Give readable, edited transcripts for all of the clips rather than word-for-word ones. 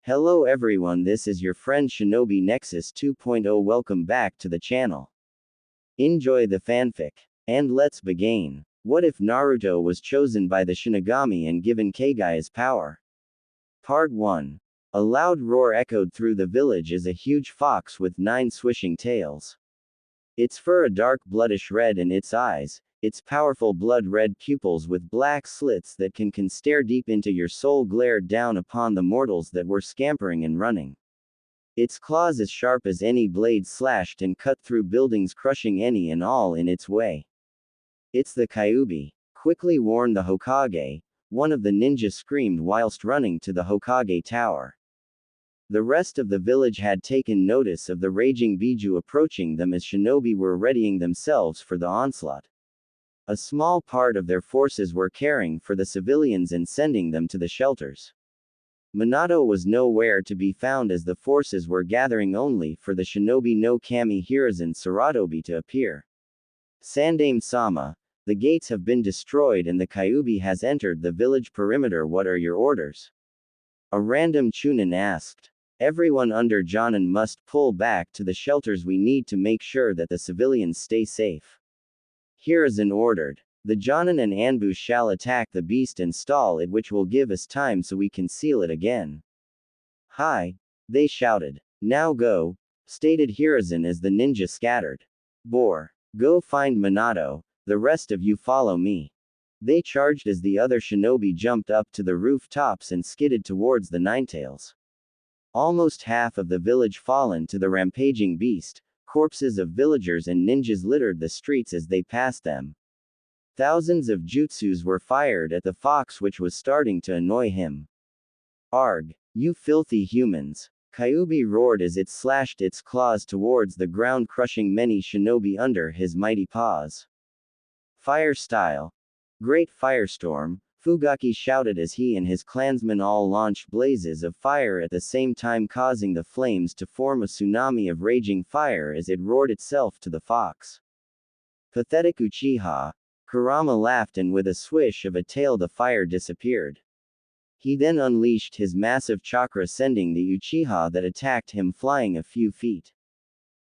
Hello everyone, this is your friend Shinobi Nexus 2.0. Welcome back to the channel. Enjoy the fanfic. And let's begin. What if Naruto was chosen by the Shinogami and given Kaguya's power? Part 1. A loud roar echoed through the village as a huge fox with 9 swishing tails. Its fur a dark bloodish red and its eyes, its powerful blood-red pupils with black slits that can stare deep into your soul glared down upon the mortals that were scampering and running. Its claws as sharp as any blade slashed and cut through buildings, crushing any and all in its way. "It's the Kyuubi," quickly warned the Hokage. One of the ninjas screamed whilst running to the Hokage tower. The rest of the village had taken notice of the raging Biju approaching them as shinobi were readying themselves for the onslaught. A small part of their forces were caring for the civilians and sending them to the shelters. Minato was nowhere to be found as the forces were gathering only for the shinobi no Kami Hiruzen Saratobi to appear. "Sandaime-sama, the gates have been destroyed and the Kyuubi has entered the village perimeter. What are your orders?" A random Chunin asked. "Everyone under Jonin must pull back to the shelters. We need to make sure that the civilians stay safe," Hiruzen ordered. "The Jonin and Anbu shall attack the beast and stall it, which will give us time so we can seal it again." "Hi!" they shouted. "Now go," stated Hiruzen as the ninja scattered. "Bore. Go find Minato, the rest of you follow me." They charged as the other shinobi jumped up to the rooftops and skidded towards the Ninetails. Almost half of the village fallen to the rampaging beast. Corpses of villagers and ninjas littered the streets as they passed them. Thousands of jutsus were fired at the fox, which was starting to annoy him. "Arg! You filthy humans!" Kyuubi roared as it slashed its claws towards the ground, crushing many shinobi under his mighty paws. "Fire style! Great firestorm!" Fugaki shouted as he and his clansmen all launched blazes of fire at the same time, causing the flames to form a tsunami of raging fire as it roared itself to the fox. "Pathetic Uchiha!" Kurama laughed, and with a swish of a tail the fire disappeared. He then unleashed his massive chakra, sending the Uchiha that attacked him flying a few feet.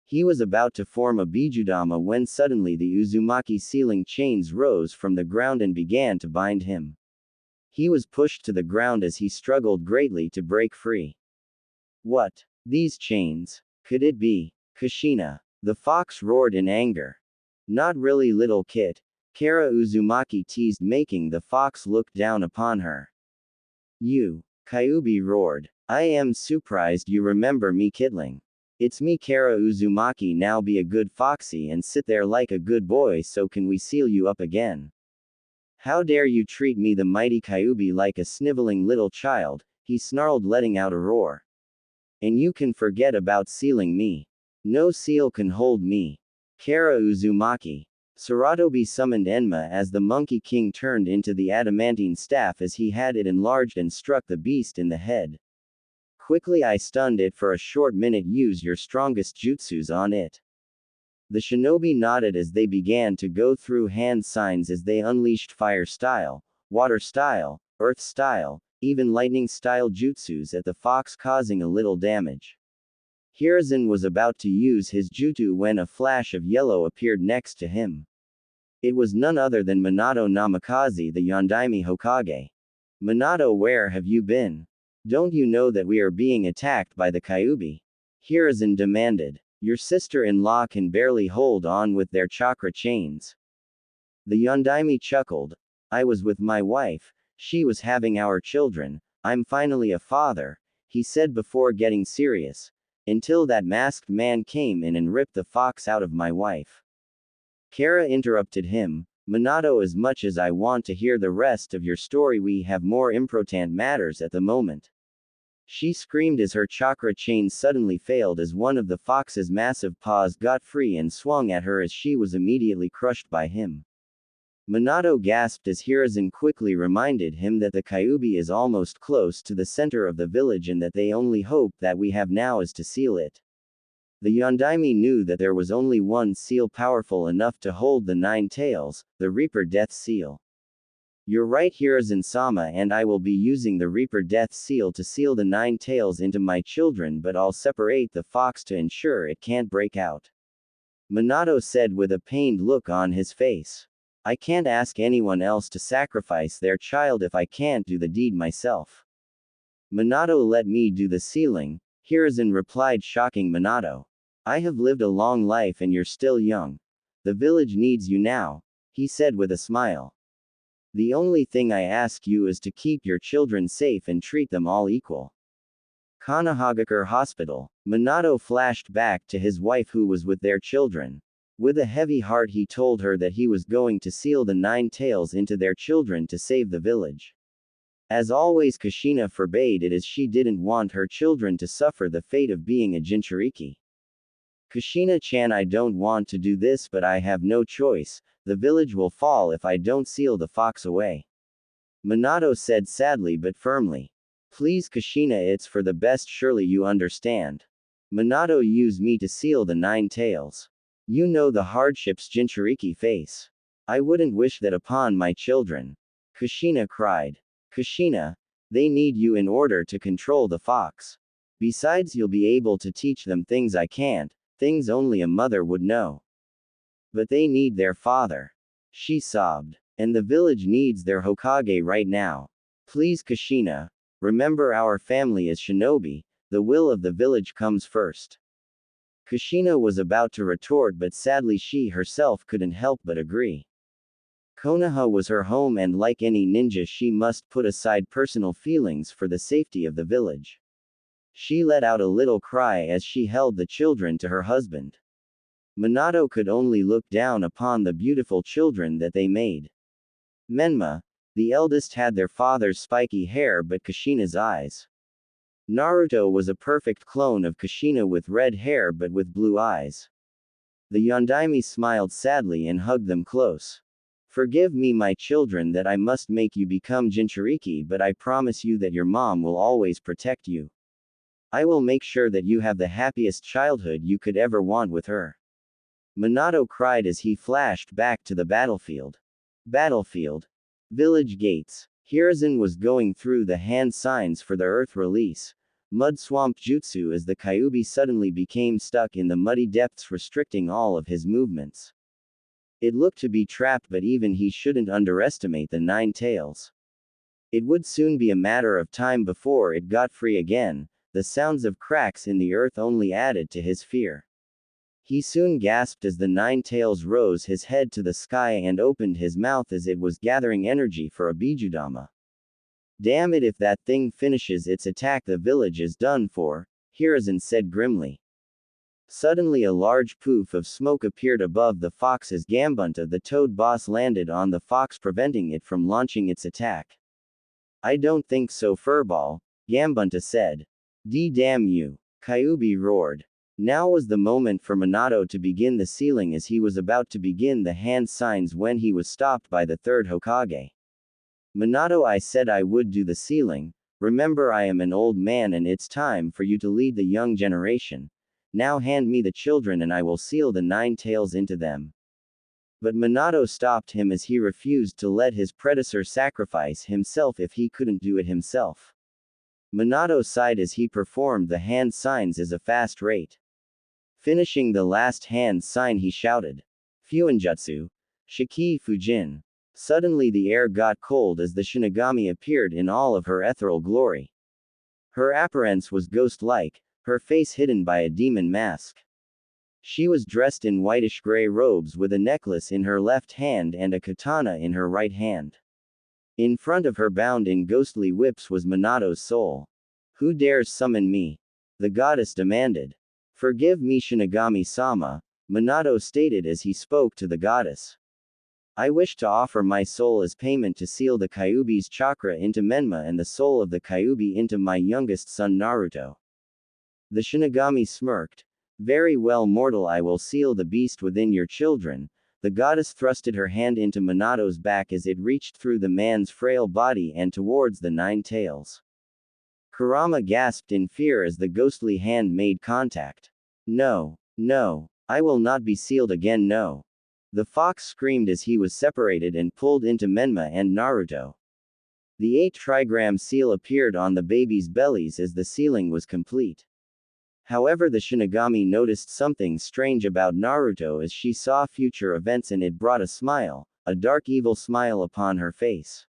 He was about to form a Bijudama when suddenly the Uzumaki sealing chains rose from the ground and began to bind him. He was pushed to the ground as he struggled greatly to break free. "What? These chains? Could it be Kushina?" the fox roared in anger. "Not really, little kit," Kara Uzumaki teased, making the fox look down upon her. "You," Kyuubi roared. "I am surprised you remember me, kidling. It's me, Kara Uzumaki. Now be a good foxy and sit there like a good boy, so can we seal you up again." "How dare you treat me, the mighty Kyuubi, like a sniveling little child," he snarled, letting out a roar. "And you can forget about sealing me. No seal can hold me, Kara Uzumaki." Saratobi summoned Enma as the Monkey King turned into the adamantine staff as he had it enlarged and struck the beast in the head. "Quickly, I stunned it for a short minute. Use your strongest jutsus on it." The shinobi nodded as they began to go through hand signs as they unleashed fire style, water style, earth style, even lightning style jutsus at the fox, causing a little damage. Hiruzen was about to use his jutsu when a flash of yellow appeared next to him. It was none other than Minato Namikaze, the Yondaime Hokage. "Minato, where have you been? Don't you know that we are being attacked by the Kyuubi?" Hiruzen demanded. "Your sister-in-law can barely hold on with their chakra chains." The Yondaime chuckled. "I was with my wife. She was having our children. I'm finally a father," he said before getting serious. "Until that masked man came in and ripped the fox out of my wife." Kara interrupted him. "Minato, as much as I want to hear the rest of your story, we have more important matters at the moment," she screamed as her chakra chains suddenly failed as one of the fox's massive paws got free and swung at her as she was immediately crushed by him. Minato gasped as Hiruzen quickly reminded him that the Kyuubi is almost close to the center of the village and that the only hope that we have now is to seal it. The Yondaime knew that there was only one seal powerful enough to hold the 9 tails, the Reaper Death Seal. You're right, Hiruzen-sama, and I will be using the Reaper Death Seal to seal the 9 tails into my children, but I'll separate the fox to ensure it can't break out. Minato said with a pained look on his face. I can't ask anyone else to sacrifice their child if I can't do the deed myself. Minato, let me do the sealing, Hiruzen replied, shocking Minato. I have lived a long life and you're still young. The village needs you now, he said with a smile. The only thing I ask you is to keep your children safe and treat them all equal. Kanahagakure Hospital. Minato flashed back to his wife who was with their children. With a heavy heart he told her that he was going to seal the 9 tails into their children to save the village. As always, Kushina forbade it as she didn't want her children to suffer the fate of being a Jinchuriki. Kushina-chan, I don't want to do this, but I have no choice. The village will fall if I don't seal the fox away. Minato said sadly but firmly. Please Kushina, it's for the best, surely you understand. Minato, use me to seal the 9 tails. You know the hardships Jinchuriki face. I wouldn't wish that upon my children. Kushina cried. Kushina, they need you in order to control the fox. Besides, you'll be able to teach them things I can't, things only a mother would know. But they need their father. She sobbed. And the village needs their Hokage right now. Please Kushina, remember our family is shinobi, the will of the village comes first. Kushina was about to retort, but sadly she herself couldn't help but agree. Konoha was her home, and like any ninja she must put aside personal feelings for the safety of the village. She let out a little cry as she held the children to her husband. Minato could only look down upon the beautiful children that they made. Menma, the eldest, had their father's spiky hair but Kushina's eyes. Naruto was a perfect clone of Kushina with red hair but with blue eyes. The Yondaime smiled sadly and hugged them close. Forgive me, my children, that I must make you become Jinchuriki, but I promise you that your mom will always protect you. I will make sure that you have the happiest childhood you could ever want with her. Minato cried as he flashed back to the battlefield. Battlefield. Village gates. Hiruzen was going through the hand signs for the earth release. Mud swamp jutsu as the Kyuubi suddenly became stuck in the muddy depths, restricting all of his movements. It looked to be trapped, but even he shouldn't underestimate the 9 tails. It would soon be a matter of time before it got free again. The sounds of cracks in the earth only added to his fear. He soon gasped as the 9 tails rose his head to the sky and opened his mouth as it was gathering energy for a Bijudama. Damn it, if that thing finishes its attack the village is done for, Hiruzen said grimly. Suddenly a large poof of smoke appeared above the fox as Gambunta, the toad boss, landed on the fox, preventing it from launching its attack. I don't think so, Furball, Gambunta said. Damn you, Kyuubi roared. Now was the moment for Minato to begin the sealing, as he was about to begin the hand signs when he was stopped by the third Hokage. Minato, I said I would do the sealing. Remember, I am an old man and it's time for you to lead the young generation. Now hand me the children and I will seal the 9 tails into them. But Minato stopped him as he refused to let his predecessor sacrifice himself if he couldn't do it himself. Minato sighed as he performed the hand signs at a fast rate. Finishing the last hand sign, he shouted, Fuinjutsu, Shiki Fujin. Suddenly the air got cold as the Shinogami appeared in all of her ethereal glory. Her appearance was ghost-like, her face hidden by a demon mask. She was dressed in whitish-gray robes with a necklace in her left hand and a katana in her right hand. In front of her, bound in ghostly whips, was Minato's soul. Who dares summon me? The goddess demanded. Forgive me, Shinogami-sama, Minato stated as he spoke to the goddess. I wish to offer my soul as payment to seal the Kyuubi's chakra into Menma and the soul of the Kyuubi into my youngest son Naruto. The Shinogami smirked. Very well, mortal, I will seal the beast within your children. The goddess thrusted her hand into Minato's back as it reached through the man's frail body and towards the 9 tails. Kurama gasped in fear as the ghostly hand made contact. No, no, I will not be sealed again, no. The fox screamed as he was separated and pulled into Menma and Naruto. The 8-trigram seal appeared on the babies' bellies as the sealing was complete. However, the Shinogami noticed something strange about Naruto as she saw future events, and it brought a smile, a dark evil smile upon her face.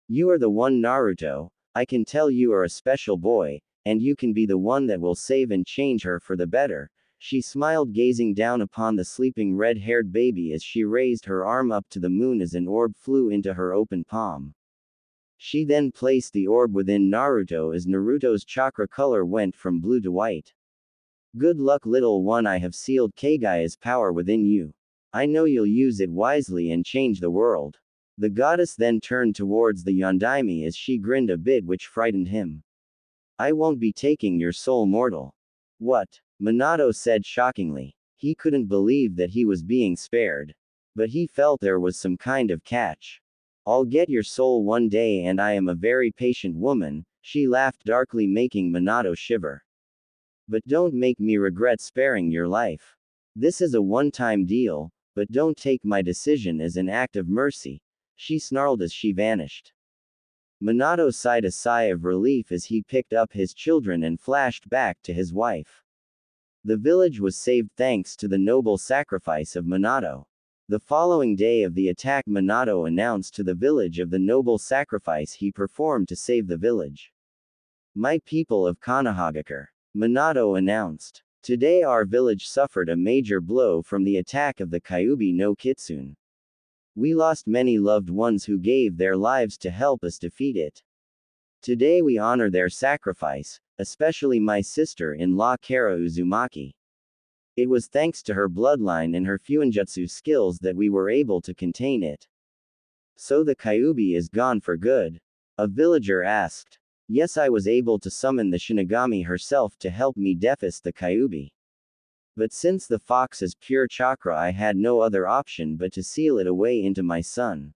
"You are the one, Naruto. I can tell you are a special boy, and you can be the one that will save and change her for the better," she smiled, gazing down upon the sleeping red-haired baby as she raised her arm up to the moon as an orb flew into her open palm. She then placed the orb within Naruto as Naruto's chakra color went from blue to white. "Good luck, little one. I have sealed Kaguya's power within you. I know you'll use it wisely and change the world." The goddess then turned towards the Yondaime as she grinned a bit, which frightened him. "I won't be taking your soul, mortal." "What?" Minato said shockingly. He couldn't believe that he was being spared. But he felt there was some kind of catch. "I'll get your soul one day, and I am a very patient woman," she laughed darkly, making Minato shiver. "But don't make me regret sparing your life. This is a one-time deal, but don't take my decision as an act of mercy," she snarled as she vanished. Minato sighed a sigh of relief as he picked up his children and flashed back to his wife. The village was saved thanks to the noble sacrifice of Minato. The following day of the attack, Minato announced to the village of the noble sacrifice he performed to save the village. "My people of Konohagakure," Minato announced, "today our village suffered a major blow from the attack of the Kyuubi no Kitsune. We lost many loved ones who gave their lives to help us defeat it. Today we honor their sacrifice, especially my sister-in-law Kara Uzumaki. It was thanks to her bloodline and her fuinjutsu skills that we were able to contain it." "So the Kyuubi is gone for good?" a villager asked. "Yes, I was able to summon the Shinogami herself to help me defeat the Kyuubi. But since the fox is pure chakra, I had no other option but to seal it away into my son."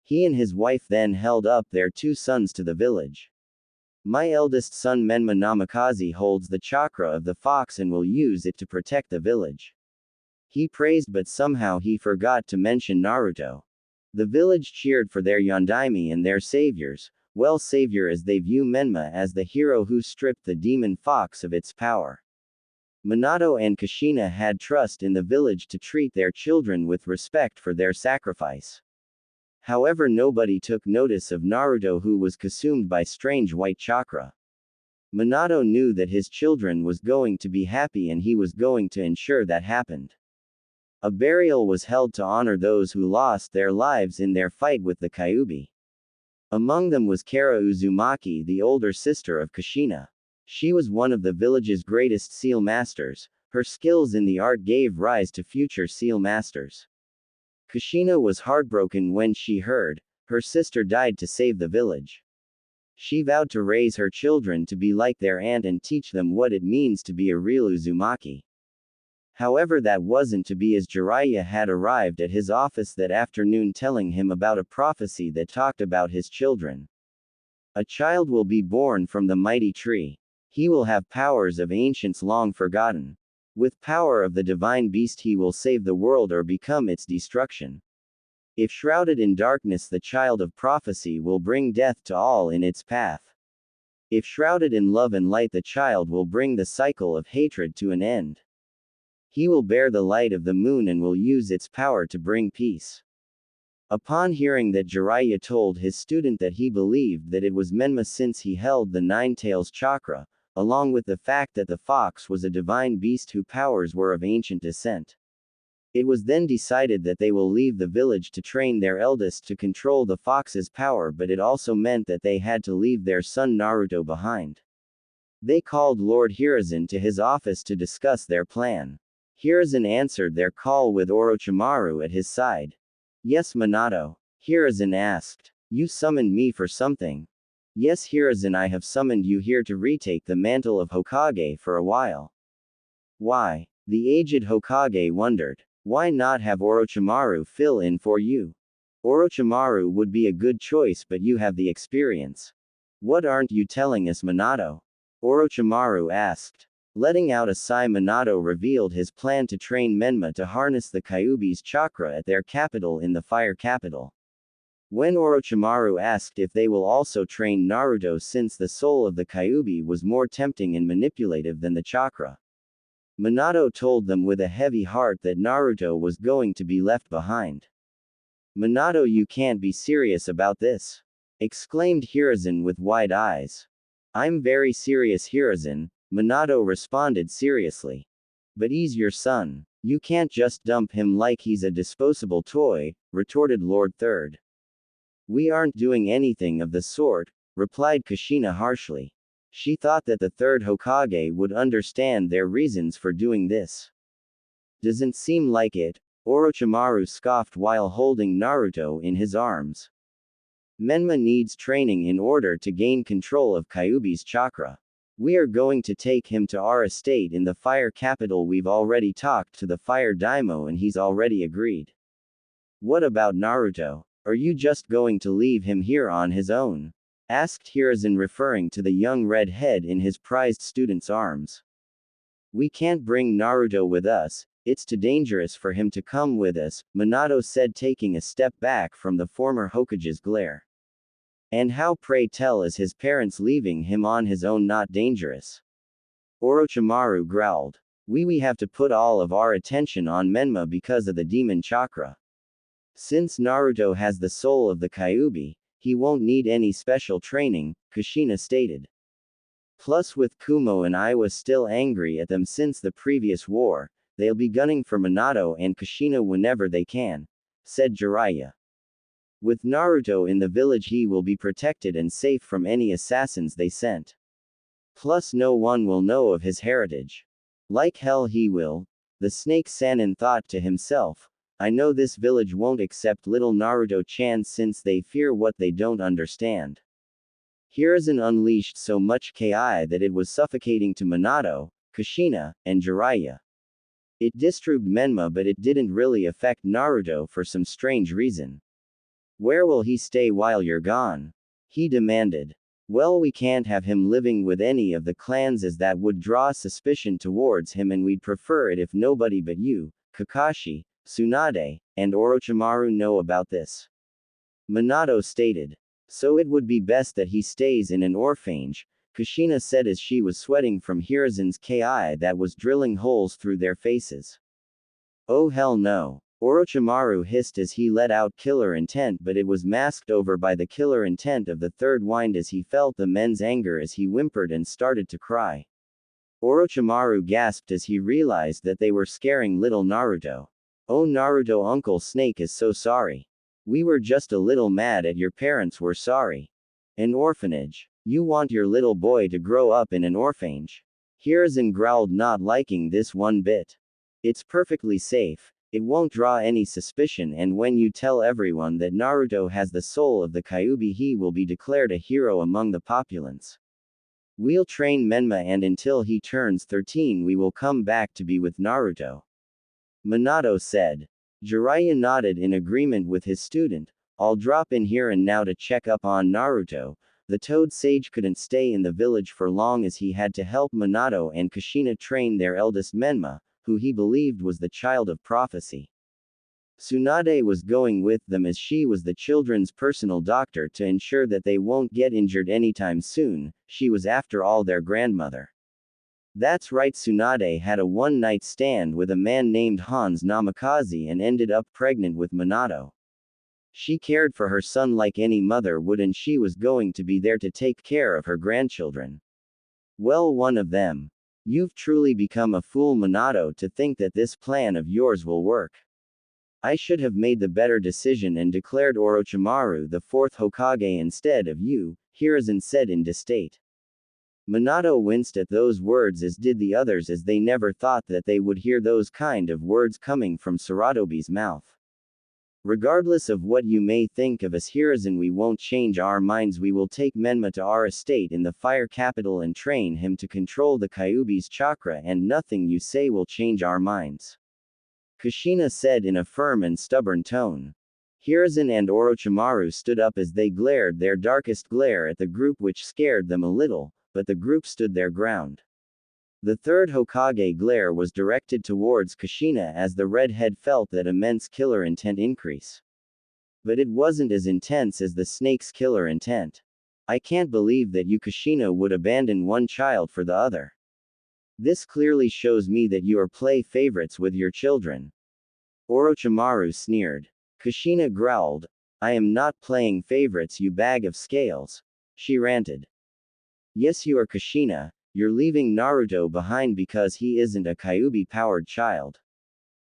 He and his wife then held up their 2 sons to the village. "My eldest son Menma Namikaze holds the chakra of the fox and will use it to protect the village." He praised, but somehow he forgot to mention Naruto. The village cheered for their Yondaime and their saviors, well, savior, as they view Menma as the hero who stripped the demon fox of its power. Minato and Kushina had trust in the village to treat their children with respect for their sacrifice. However, nobody took notice of Naruto, who was consumed by strange white chakra. Minato knew that his children was going to be happy, and he was going to ensure that happened. A burial was held to honor those who lost their lives in their fight with the Kyuubi. Among them was Kara Uzumaki, the older sister of Kushina. She was one of the village's greatest seal masters. Her skills in the art gave rise to future seal masters. Kushina was heartbroken when she heard her sister died to save the village. She vowed to raise her children to be like their aunt and teach them what it means to be a real Uzumaki. However, that wasn't to be, as Jiraiya had arrived at his office that afternoon telling him about a prophecy that talked about his children. "A child will be born from the mighty tree. He will have powers of ancients long forgotten. With power of the divine beast he will save the world or become its destruction. If shrouded in darkness, the child of prophecy will bring death to all in its path. If shrouded in love and light, the child will bring the cycle of hatred to an end. He will bear the light of the moon and will use its power to bring peace." Upon hearing that, Jiraiya told his student that he believed that it was Menma since he held the 9 tails chakra, along with the fact that the fox was a divine beast whose powers were of ancient descent. It was then decided that they will leave the village to train their eldest to control the fox's power, but it also meant that they had to leave their son Naruto behind. They called Lord Hiruzen to his office to discuss their plan. Hiruzen answered their call with Orochimaru at his side. "Yes, Minato?" Hiruzen asked. "You summoned me for something?" "Yes, Hiruzen, I have summoned you here to retake the mantle of Hokage for a while." "Why?" The aged Hokage wondered. "Why not have Orochimaru fill in for you? Orochimaru would be a good choice, but you have the experience." "What aren't you telling us, Minato?" Orochimaru asked. Letting out a sigh, Minato revealed his plan to train Menma to harness the Kyuubi's chakra at their capital in the fire capital. When Orochimaru asked if they will also train Naruto since the soul of the Kyuubi was more tempting and manipulative than the chakra, Minato told them with a heavy heart that Naruto was going to be left behind. "Minato, you can't be serious about this!" exclaimed Hiruzen with wide eyes. "I'm very serious, Hiruzen," Minato responded seriously. "But he's your son. You can't just dump him like he's a disposable toy," retorted Lord Third. "We aren't doing anything of the sort," replied Kushina harshly. She thought that the third Hokage would understand their reasons for doing this. "Doesn't seem like it," Orochimaru scoffed while holding Naruto in his arms. "Menma needs training in order to gain control of Kyuubi's chakra. We are going to take him to our estate in the fire capital. We've already talked to the fire daimyo and he's already agreed." "What about Naruto? Are you just going to leave him here on his own?" asked Hiruzen, referring to the young redhead in his prized student's arms. "We can't bring Naruto with us, it's too dangerous for him to come with us," Minato said, taking a step back from the former Hokage's glare. "And how, pray tell, is his parents leaving him on his own not dangerous?" Orochimaru growled. We have to put all of our attention on Menma because of the demon chakra. Since Naruto has the soul of the Kyuubi, he won't need any special training," Kushina stated. "Plus, with Kumo and Iwa still angry at them since the previous war, they'll be gunning for Minato and Kushina whenever they can," said Jiraiya. "With Naruto in the village, he will be protected and safe from any assassins they sent. Plus, no one will know of his heritage." "Like hell he will," the Snake Sannin thought to himself. "I know this village won't accept little Naruto-chan since they fear what they don't understand." Hiruzen unleashed so much ki that it was suffocating to Minato, Kushina, and Jiraiya. It disturbed Menma, but it didn't really affect Naruto for some strange reason. "Where will he stay while you're gone?" he demanded. "Well, we can't have him living with any of the clans, as that would draw suspicion towards him, and we'd prefer it if nobody but you, Kakashi, Tsunade, and Orochimaru know about this," Minato stated. "So it would be best that he stays in an orphanage," Kushina said as she was sweating from Hiruzen's ki that was drilling holes through their faces. "Oh hell no," Orochimaru hissed as he let out killer intent, but it was masked over by the killer intent of the third wind as he felt the men's anger as he whimpered and started to cry. Orochimaru gasped as he realized that they were scaring little Naruto. "Oh Naruto, Uncle Snake is so sorry. We were just a little mad at your parents, we're sorry." "An orphanage? You want your little boy to grow up in an orphanage?" Hiruzen growled, not liking this one bit. "It's perfectly safe. It won't draw any suspicion, and when you tell everyone that Naruto has the soul of the Kyuubi, he will be declared a hero among the populace. We'll train Menma, and until he turns 13 we will come back to be with Naruto," Minato said. Jiraiya nodded in agreement with his student. "I'll drop in here and now to check up on Naruto." The Toad Sage couldn't stay in the village for long as he had to help Minato and Kushina train their eldest Menma, who he believed was the child of prophecy. Tsunade was going with them as she was the children's personal doctor to ensure that they won't get injured anytime soon. She was after all their grandmother. That's right, Tsunade had a one-night stand with a man named Hans Namikaze and ended up pregnant with Minato. She cared for her son like any mother would, and she was going to be there to take care of her grandchildren. Well, one of them. You've truly become a fool, Minato, to think that this plan of yours will work. I should have made the better decision and declared Orochimaru the fourth Hokage instead of you, Hiruzen said in disdain. Minato winced at those words, as did the others, as they never thought that they would hear those kind of words coming from Saratobi's mouth. Regardless of what you may think of us, Hiruzen, we won't change our minds. We will take Menma to our estate in the fire capital and train him to control the Kyuubi's chakra, and nothing you say will change our minds, Kushina said in a firm and stubborn tone. Hiruzen and Orochimaru stood up as they glared their darkest glare at the group, which scared them a little, but the group stood their ground. The third Hokage glare was directed towards Kushina as the redhead felt that immense killer intent increase. But it wasn't as intense as the snake's killer intent. I can't believe that you Kushina would abandon one child for the other. This clearly shows me that you are play favorites with your children. Orochimaru sneered. Kushina growled. I am not playing favorites, you bag of scales. She ranted. Yes, you are Kushina, you're leaving Naruto behind because he isn't a Kyuubi-powered child.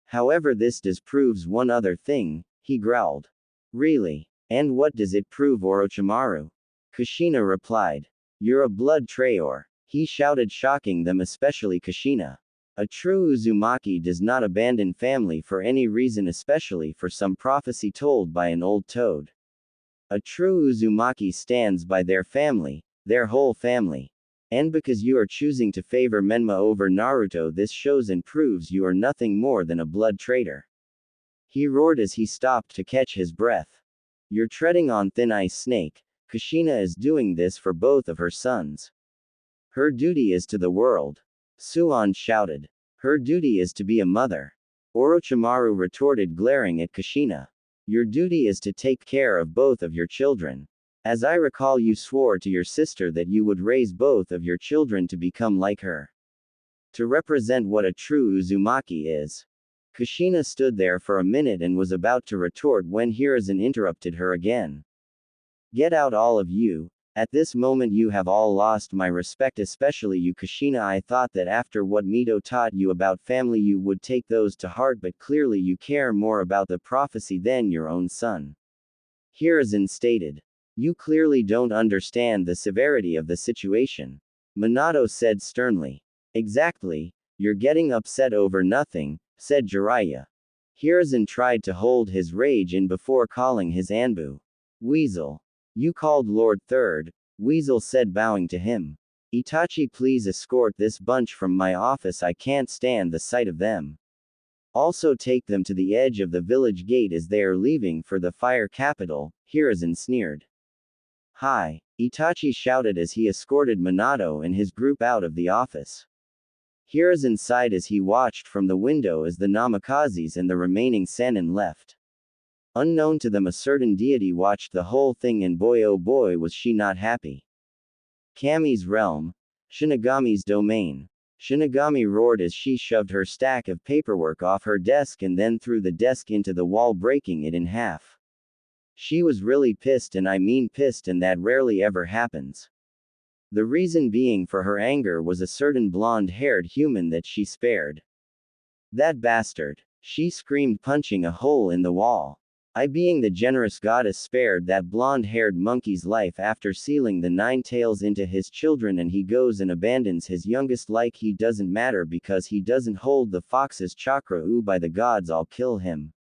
However, this disproves one other thing, he growled. Really? And what does it prove, Orochimaru? Kushina replied. You're a blood traitor, he shouted, shocking them, especially Kushina. A true Uzumaki does not abandon family for any reason, especially for some prophecy told by an old toad. A true Uzumaki stands by their family, their whole family. And because you are choosing to favor Menma over Naruto, this shows and proves you are nothing more than a blood traitor. He roared as he stopped to catch his breath. You're treading on thin ice, Snake. Kushina is doing this for both of her sons. Her duty is to the world. Suan shouted. Her duty is to be a mother. Orochimaru retorted, glaring at Kushina. Your duty is to take care of both of your children. As I recall, you swore to your sister that you would raise both of your children to become like her. To represent what a true Uzumaki is. Kushina stood there for a minute and was about to retort when Hiruzen interrupted her again. Get out, all of you. At this moment you have all lost my respect, especially you Kushina. I thought that after what Mito taught you about family you would take those to heart, but clearly you care more about the prophecy than your own son. Hiruzen stated. You clearly don't understand the severity of the situation. Minato said sternly. Exactly, you're getting upset over nothing, said Jiraiya. Hiruzen tried to hold his rage in before calling his Anbu. Weasel. You called Lord Third, Weasel said, bowing to him. Itachi, please escort this bunch from my office, I can't stand the sight of them. Also take them to the edge of the village gate as they are leaving for the fire capital, Hiruzen sneered. Hi, Itachi shouted as he escorted Minato and his group out of the office. Hiruzen sighed as he watched from the window as the Namakazes and the remaining Sannin left. Unknown to them, a certain deity watched the whole thing, and boy oh boy was she not happy. Kami's realm. Shinogami's domain. Shinogami roared as she shoved her stack of paperwork off her desk and then threw the desk into the wall, breaking it in half. She was really pissed, and I mean pissed, and that rarely ever happens. The reason being for her anger was a certain blonde-haired human that she spared. That bastard! She screamed, punching a hole in the wall. I, being the generous goddess, spared that blonde-haired monkey's life after sealing the 9 tails into his children, and he goes and abandons his youngest like he doesn't matter because he doesn't hold the fox's chakra. Ooh, by the gods, I'll kill him.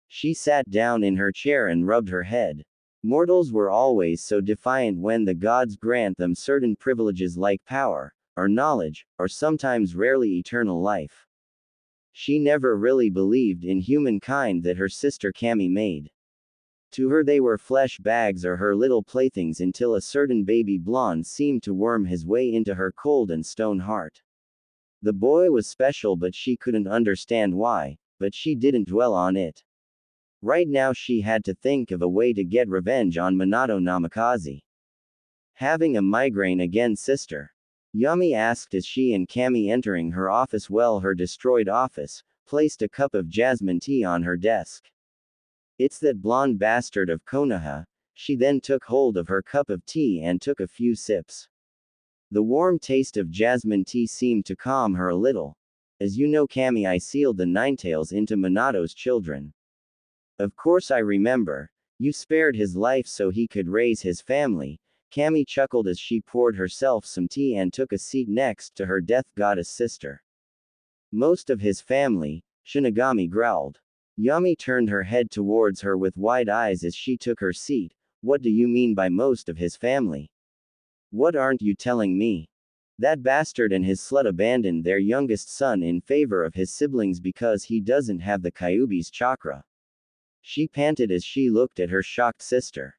She sat down in her chair and rubbed her head. Mortals were always so defiant when the gods grant them certain privileges like power, or knowledge, or sometimes rarely eternal life. She never really believed in humankind that her sister Kami made. To her they were flesh bags or her little playthings, until a certain baby blonde seemed to worm his way into her cold and stone heart. The boy was special, but she couldn't understand why, but she didn't dwell on it. Right now she had to think of a way to get revenge on Minato Namikaze. Having a migraine again, sister? Yami asked as she and Kami, entering her office, her destroyed office, placed a cup of jasmine tea on her desk. It's that blonde bastard of Konoha. She then took hold of her cup of tea and took a few sips. The warm taste of jasmine tea seemed to calm her a little. As you know, Kami, I sealed the 9 tails into Minato's children. Of course I remember. You spared his life so he could raise his family. Kami chuckled as she poured herself some tea and took a seat next to her death goddess sister. Most of his family, Shinogami growled. Yami turned her head towards her with wide eyes as she took her seat. What do you mean by most of his family? What aren't you telling me? That bastard and his slut abandoned their youngest son in favor of his siblings because he doesn't have the Kyuubi's chakra. She panted as she looked at her shocked sister.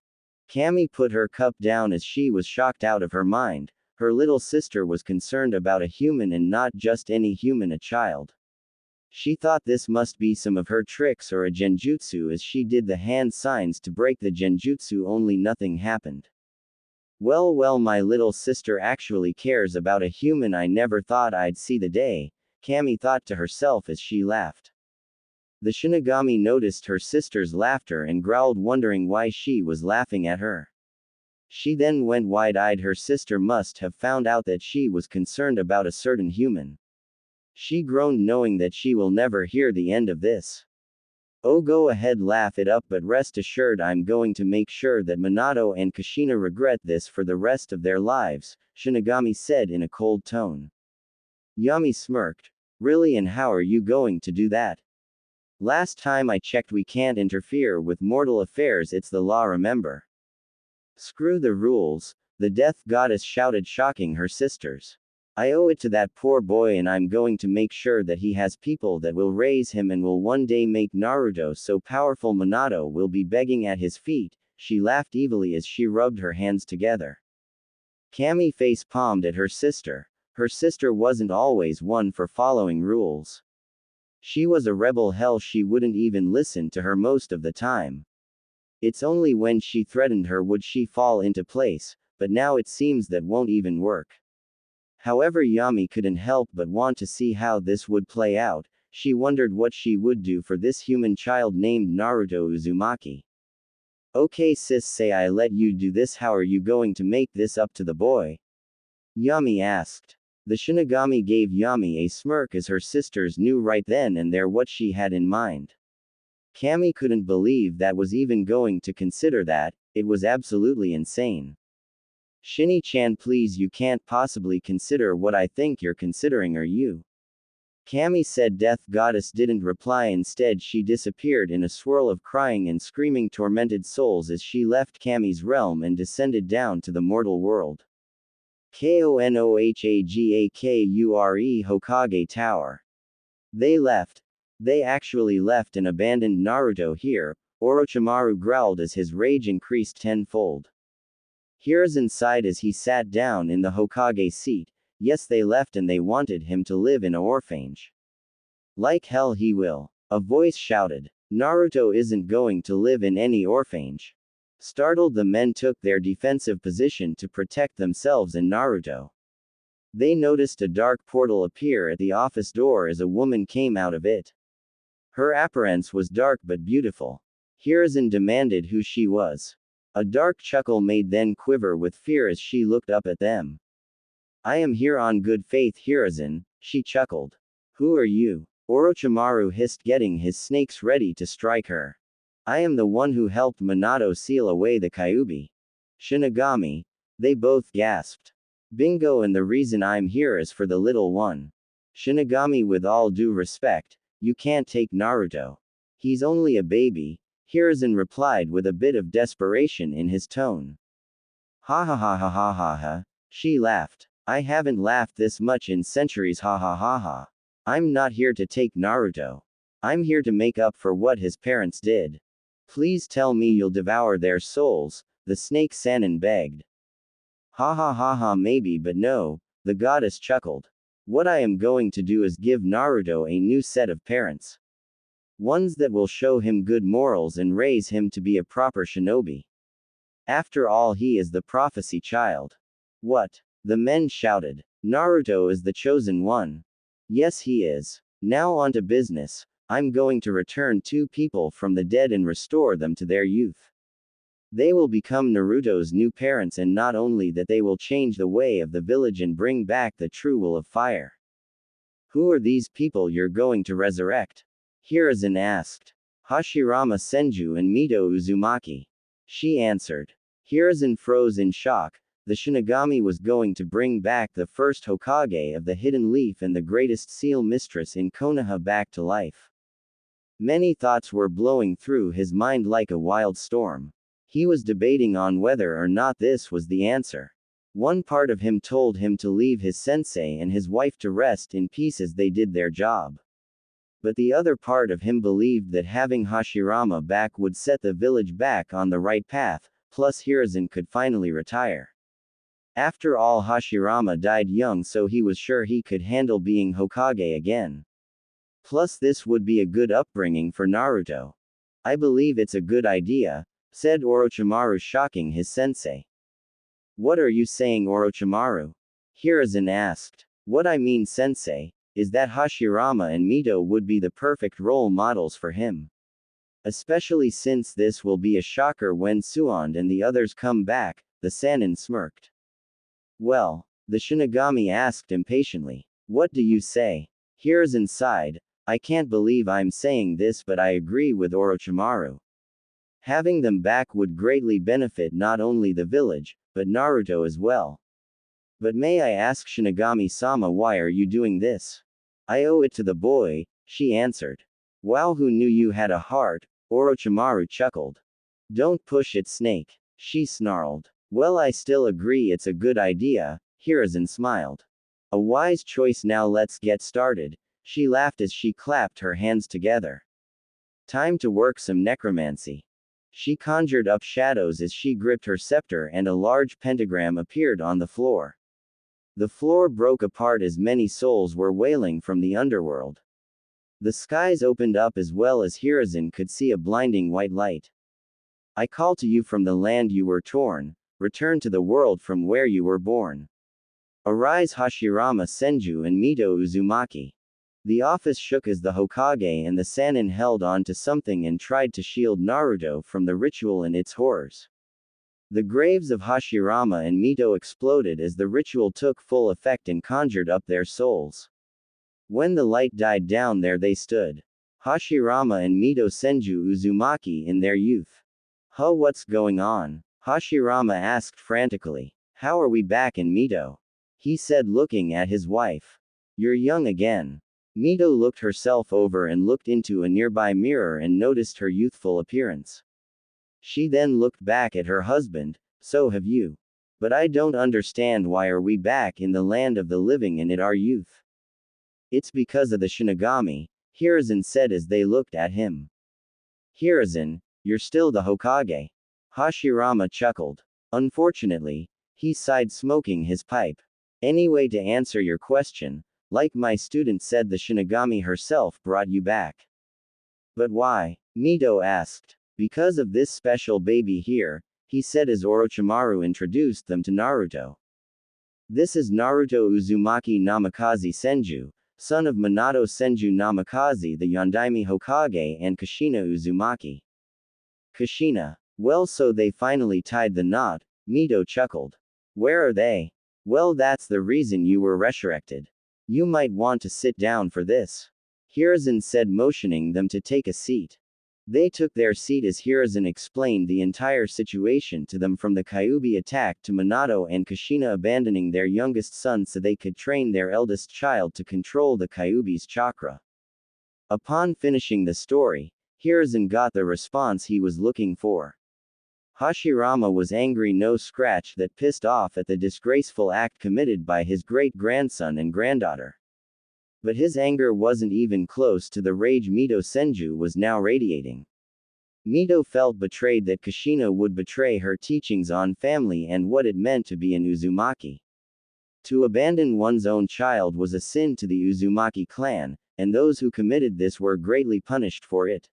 Kami put her cup down as she was shocked out of her mind. Her little sister was concerned about a human and not just any human, a child. She thought this must be some of her tricks or a genjutsu, as she did the hand signs to break the genjutsu, only nothing happened. Well, my little sister actually cares about a human. I never thought I'd see the day, Kami thought to herself as she laughed. The Shinigami noticed her sister's laughter and growled, wondering why she was laughing at her. She then went wide-eyed. Her sister must have found out that she was concerned about a certain human. She groaned, knowing that she will never hear the end of this. Oh, go ahead, laugh it up, but rest assured I'm going to make sure that Minato and Kushina regret this for the rest of their lives, Shinigami said in a cold tone. Yami smirked. Really, and how are you going to do that? Last time I checked, we can't interfere with mortal affairs, it's the law, remember? Screw the rules, the death goddess shouted, shocking her sisters. I owe it to that poor boy, and I'm going to make sure that he has people that will raise him and will one day make Naruto so powerful Minato will be begging at his feet, she laughed evilly as she rubbed her hands together. Kami face-palmed at her sister. Her sister wasn't always one for following rules. She was a rebel. Hell, she wouldn't even listen to her most of the time. It's only when she threatened her would she fall into place, but now it seems that won't even work. However, Yami couldn't help but want to see how this would play out. She wondered what she would do for this human child named Naruto Uzumaki. Okay sis, say I let you do this, how are you going to make this up to the boy? Yami asked. The Shinigami gave Yami a smirk as her sisters knew right then and there what she had in mind. Kami couldn't believe that was even going to consider that, it was absolutely insane. Shinny-chan, please, you can't possibly consider what I think you're considering, are you? Kami said. Death Goddess didn't reply. Instead, she disappeared in a swirl of crying and screaming tormented souls as she left Kami's realm and descended down to the mortal world. Konohagakure Hokage Tower. They left. They actually left and abandoned Naruto here, Orochimaru growled as his rage increased tenfold. Hiruzen sighed as he sat down in the Hokage seat. Yes, they left and they wanted him to live in an orphanage. Like hell he will. A voice shouted. Naruto isn't going to live in any orphanage. Startled, the men took their defensive position to protect themselves and Naruto. They noticed a dark portal appear at the office door as a woman came out of it. Her appearance was dark but beautiful. Hiruzen demanded who she was. A dark chuckle made them quiver with fear as she looked up at them. I am here on good faith, Hiruzen, she chuckled. Who are you? Orochimaru hissed, getting his snakes ready to strike her. I am the one who helped Minato seal away the Kyuubi. Shinigami. They both gasped. Bingo, and the reason I'm here is for the little one. Shinigami, with all due respect, you can't take Naruto. He's only a baby, Hiruzen replied with a bit of desperation in his tone. Ha ha ha ha ha ha ha, she laughed. I haven't laughed this much in centuries, ha ha ha ha. I'm not here to take Naruto. I'm here to make up for what his parents did. Please tell me you'll devour their souls, the snake Sannin begged. Ha ha ha ha, maybe, but no, the goddess chuckled. What I am going to do is give Naruto a new set of parents. Ones that will show him good morals and raise him to be a proper shinobi. After all, he is the prophecy child. What? The men shouted. Naruto is the chosen one. Yes, he is. Now on to business. I'm going to return 2 people from the dead and restore them to their youth. They will become Naruto's new parents, and not only that, they will change the way of the village and bring back the true will of fire. Who are these people you're going to resurrect? Hiruzen asked. Hashirama Senju and Mito Uzumaki. She answered. Hiruzen froze in shock. The Shinigami was going to bring back the first Hokage of the Hidden Leaf and the greatest seal mistress in Konoha back to life. Many thoughts were blowing through his mind like a wild storm. He was debating on whether or not this was the answer. One part of him told him to leave his sensei and his wife to rest in peace as they did their job. But the other part of him believed that having Hashirama back would set the village back on the right path, plus Hiruzen could finally retire. After all, Hashirama died young, so he was sure he could handle being Hokage again. Plus, this would be a good upbringing for Naruto. I believe it's a good idea, said Orochimaru, shocking his sensei. What are you saying, Orochimaru? Hiruzen asked. What I mean, sensei, is that Hashirama and Mito would be the perfect role models for him. Especially since this will be a shocker when Suand and the others come back, the Sannin smirked. Well, the Shinigami asked impatiently. What do you say? Hiruzen sighed. I can't believe I'm saying this, but I agree with Orochimaru. Having them back would greatly benefit not only the village, but Naruto as well. But may I ask Shinigami-sama, why are you doing this? I owe it to the boy, she answered. Wow, who knew you had a heart? Orochimaru chuckled. Don't push it, snake, she snarled. Well, I still agree it's a good idea, Hiruzen smiled. A wise choice. Now let's get started, she laughed as she clapped her hands together. Time to work some necromancy. She conjured up shadows as she gripped her scepter, and a large pentagram appeared on the floor. The floor broke apart as many souls were wailing from the underworld. The skies opened up as well as Hiruzen could see a blinding white light. I call to you from the land you were torn, return to the world from where you were born. Arise, Hashirama Senju and Mito Uzumaki. The office shook as the Hokage and the Sannin held on to something and tried to shield Naruto from the ritual and its horrors. The graves of Hashirama and Mito exploded as the ritual took full effect and conjured up their souls. When the light died down, there they stood. Hashirama and Mito Senju Uzumaki in their youth. Huh, what's going on? Hashirama asked frantically. How are we back in Mito? He said, looking at his wife. You're young again. Mito looked herself over and looked into a nearby mirror and noticed her youthful appearance. She then looked back at her husband. So have you. But I don't understand, why are we back in the land of the living and in our youth? It's because of the Shinigami, Hiruzen said as they looked at him. Hiruzen, you're still the Hokage. Hashirama chuckled. Unfortunately, he sighed, smoking his pipe. Anyway, to answer your question, like my student said, the Shinigami herself brought you back. But why? Mito asked. Because of this special baby here, he said as Orochimaru introduced them to Naruto. This is Naruto Uzumaki Namikaze Senju, son of Minato Senju Namikaze, the Yondaime Hokage, and Kushina Uzumaki. Kushina. Well, so they finally tied the knot, Mito chuckled. Where are they? Well, that's the reason you were resurrected. You might want to sit down for this. Hiruzen said, motioning them to take a seat. They took their seat as Hiruzen explained the entire situation to them, from the Kyuubi attack to Minato and Kushina abandoning their youngest son so they could train their eldest child to control the Kyuubi's chakra. Upon finishing the story, Hiruzen got the response he was looking for. Hashirama was angry, no scratch, that pissed off at the disgraceful act committed by his great-grandson and granddaughter. But his anger wasn't even close to the rage Mito Senju was now radiating. Mito felt betrayed that Kushina would betray her teachings on family and what it meant to be an Uzumaki. To abandon one's own child was a sin to the Uzumaki clan, and those who committed this were greatly punished for it.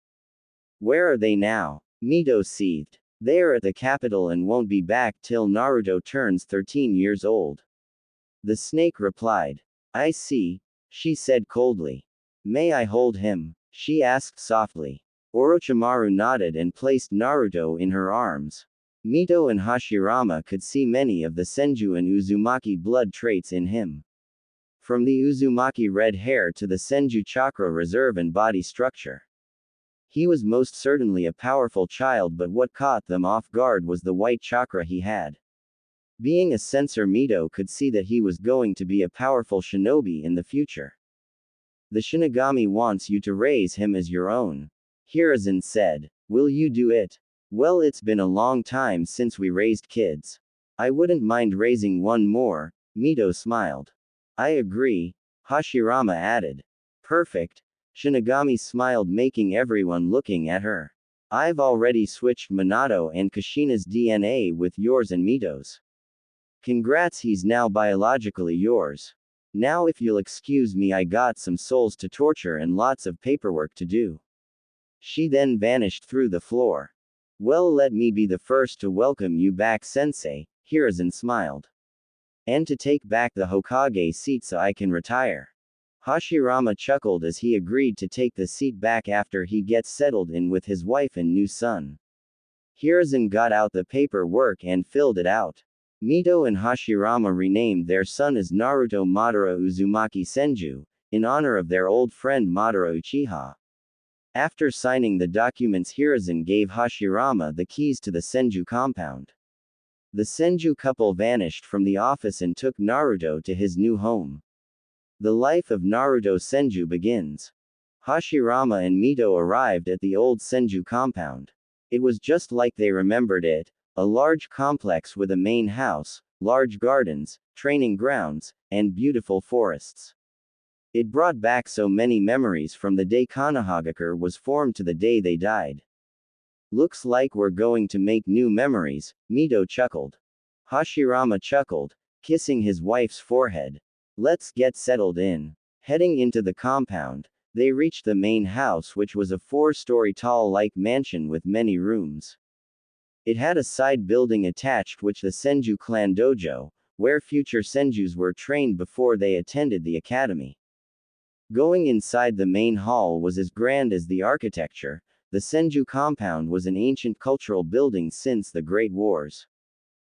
Where are they now? Mito seethed. They are at the capital and won't be back till Naruto turns 13 years old. The snake replied. I see, she said coldly. May I hold him? She asked softly. Orochimaru nodded and placed Naruto in her arms. Mito and Hashirama could see many of the Senju and Uzumaki blood traits in him. From the Uzumaki red hair to the Senju chakra reserve and body structure. He was most certainly a powerful child, but what caught them off guard was the white chakra he had. Being a censor, Mito could see that he was going to be a powerful shinobi in the future. The Shinigami wants you to raise him as your own. Hiruzen said. Will you do it? Well, it's been a long time since we raised kids. I wouldn't mind raising one more, Mito smiled. I agree, Hashirama added. Perfect. Shinigami smiled, making everyone looking at her. I've already switched Minato and Kushina's DNA with yours and Mito's. Congrats, he's now biologically yours. Now if you'll excuse me, I got some souls to torture and lots of paperwork to do. She then vanished through the floor. Well, let me be the first to welcome you back, Sensei, Hiruzen smiled. And to take back the Hokage seat so I can retire. Hashirama chuckled as he agreed to take the seat back after he gets settled in with his wife and new son. Hiruzen got out the paperwork and filled it out. Mito and Hashirama renamed their son as Naruto Madara Uzumaki Senju, in honor of their old friend Madara Uchiha. After signing the documents, Hiruzen gave Hashirama the keys to the Senju compound. The Senju couple vanished from the office and took Naruto to his new home. The life of Naruto Senju begins. Hashirama and Mito arrived at the old Senju compound. It was just like they remembered it, a large complex with a main house, large gardens, training grounds, and beautiful forests. It brought back so many memories from the day Konohagakure was formed to the day they died. Looks like we're going to make new memories, Mito chuckled. Hashirama chuckled, kissing his wife's forehead. Let's get settled in. Heading into the compound, they reached the main house, which was a 4-story tall-like mansion with many rooms. It had a side building attached, which the Senju clan dojo, where future Senjus were trained before they attended the academy. Going inside the main hall was as grand as the architecture. The Senju compound was an ancient cultural building since the Great Wars.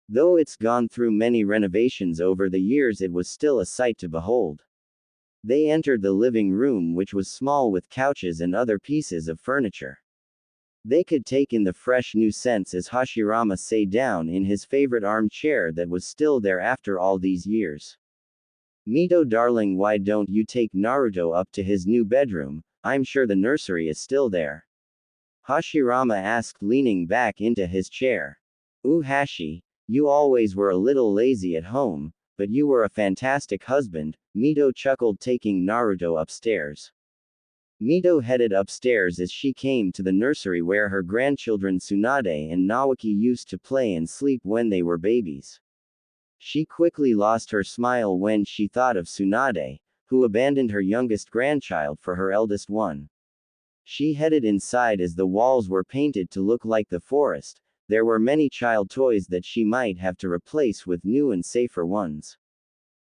Though it's gone through many renovations over the years, it was still a sight to behold. They entered the living room, which was small with couches and other pieces of furniture. They could take in the fresh new scents as Hashirama sat down in his favorite armchair that was still there after all these years. Mito, darling, why don't you take Naruto up to his new bedroom? I'm sure the nursery is still there. Hashirama asked, leaning back into his chair. Ooh, Hashi, you always were a little lazy at home, but you were a fantastic husband, Mito chuckled, taking Naruto upstairs. Mito headed upstairs as she came to the nursery where her grandchildren Tsunade and Nawaki used to play and sleep when they were babies. She quickly lost her smile when she thought of Tsunade, who abandoned her youngest grandchild for her eldest one. She headed inside as the walls were painted to look like the forest. There were many child toys that she might have to replace with new and safer ones.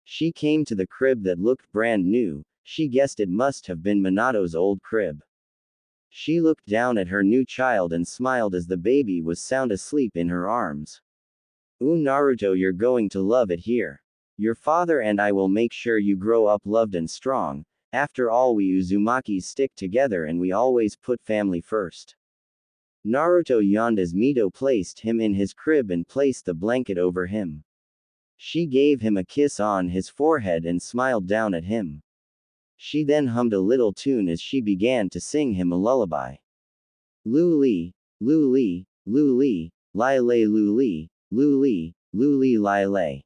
She came to the crib that looked brand new. She guessed it must have been Minato's old crib. She looked down at her new child and smiled as the baby was sound asleep in her arms. Ooh, Naruto, you're going to love it here. Your father and I will make sure you grow up loved and strong. After all, we Uzumakis stick together and we always put family first. Naruto yawned as Mito placed him in his crib and placed the blanket over him. She gave him a kiss on his forehead and smiled down at him. She then hummed a little tune as she began to sing him a lullaby. Lu-li, lu-li, lu-li, li-lay lu-li, lu-li, lu-li li-lay.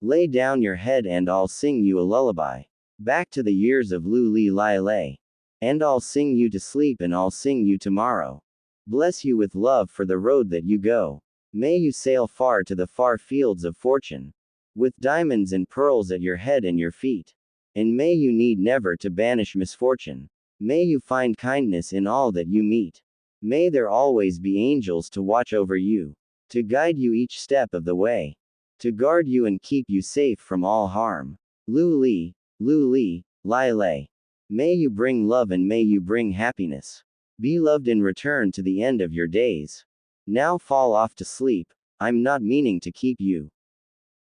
Lay down your head and I'll sing you a lullaby. Back to the years of lu-li li-lay. And I'll sing you to sleep and I'll sing you tomorrow. Bless you with love for the road that you go. May you sail far to the far fields of fortune. With diamonds and pearls at your head and your feet. And may you need never to banish misfortune. May you find kindness in all that you meet. May there always be angels to watch over you. To guide you each step of the way. To guard you and keep you safe from all harm. Lu-li, lu-li, li-lay. May you bring love and may you bring happiness. Be loved in return to the end of your days. Now fall off to sleep. I'm not meaning to keep you.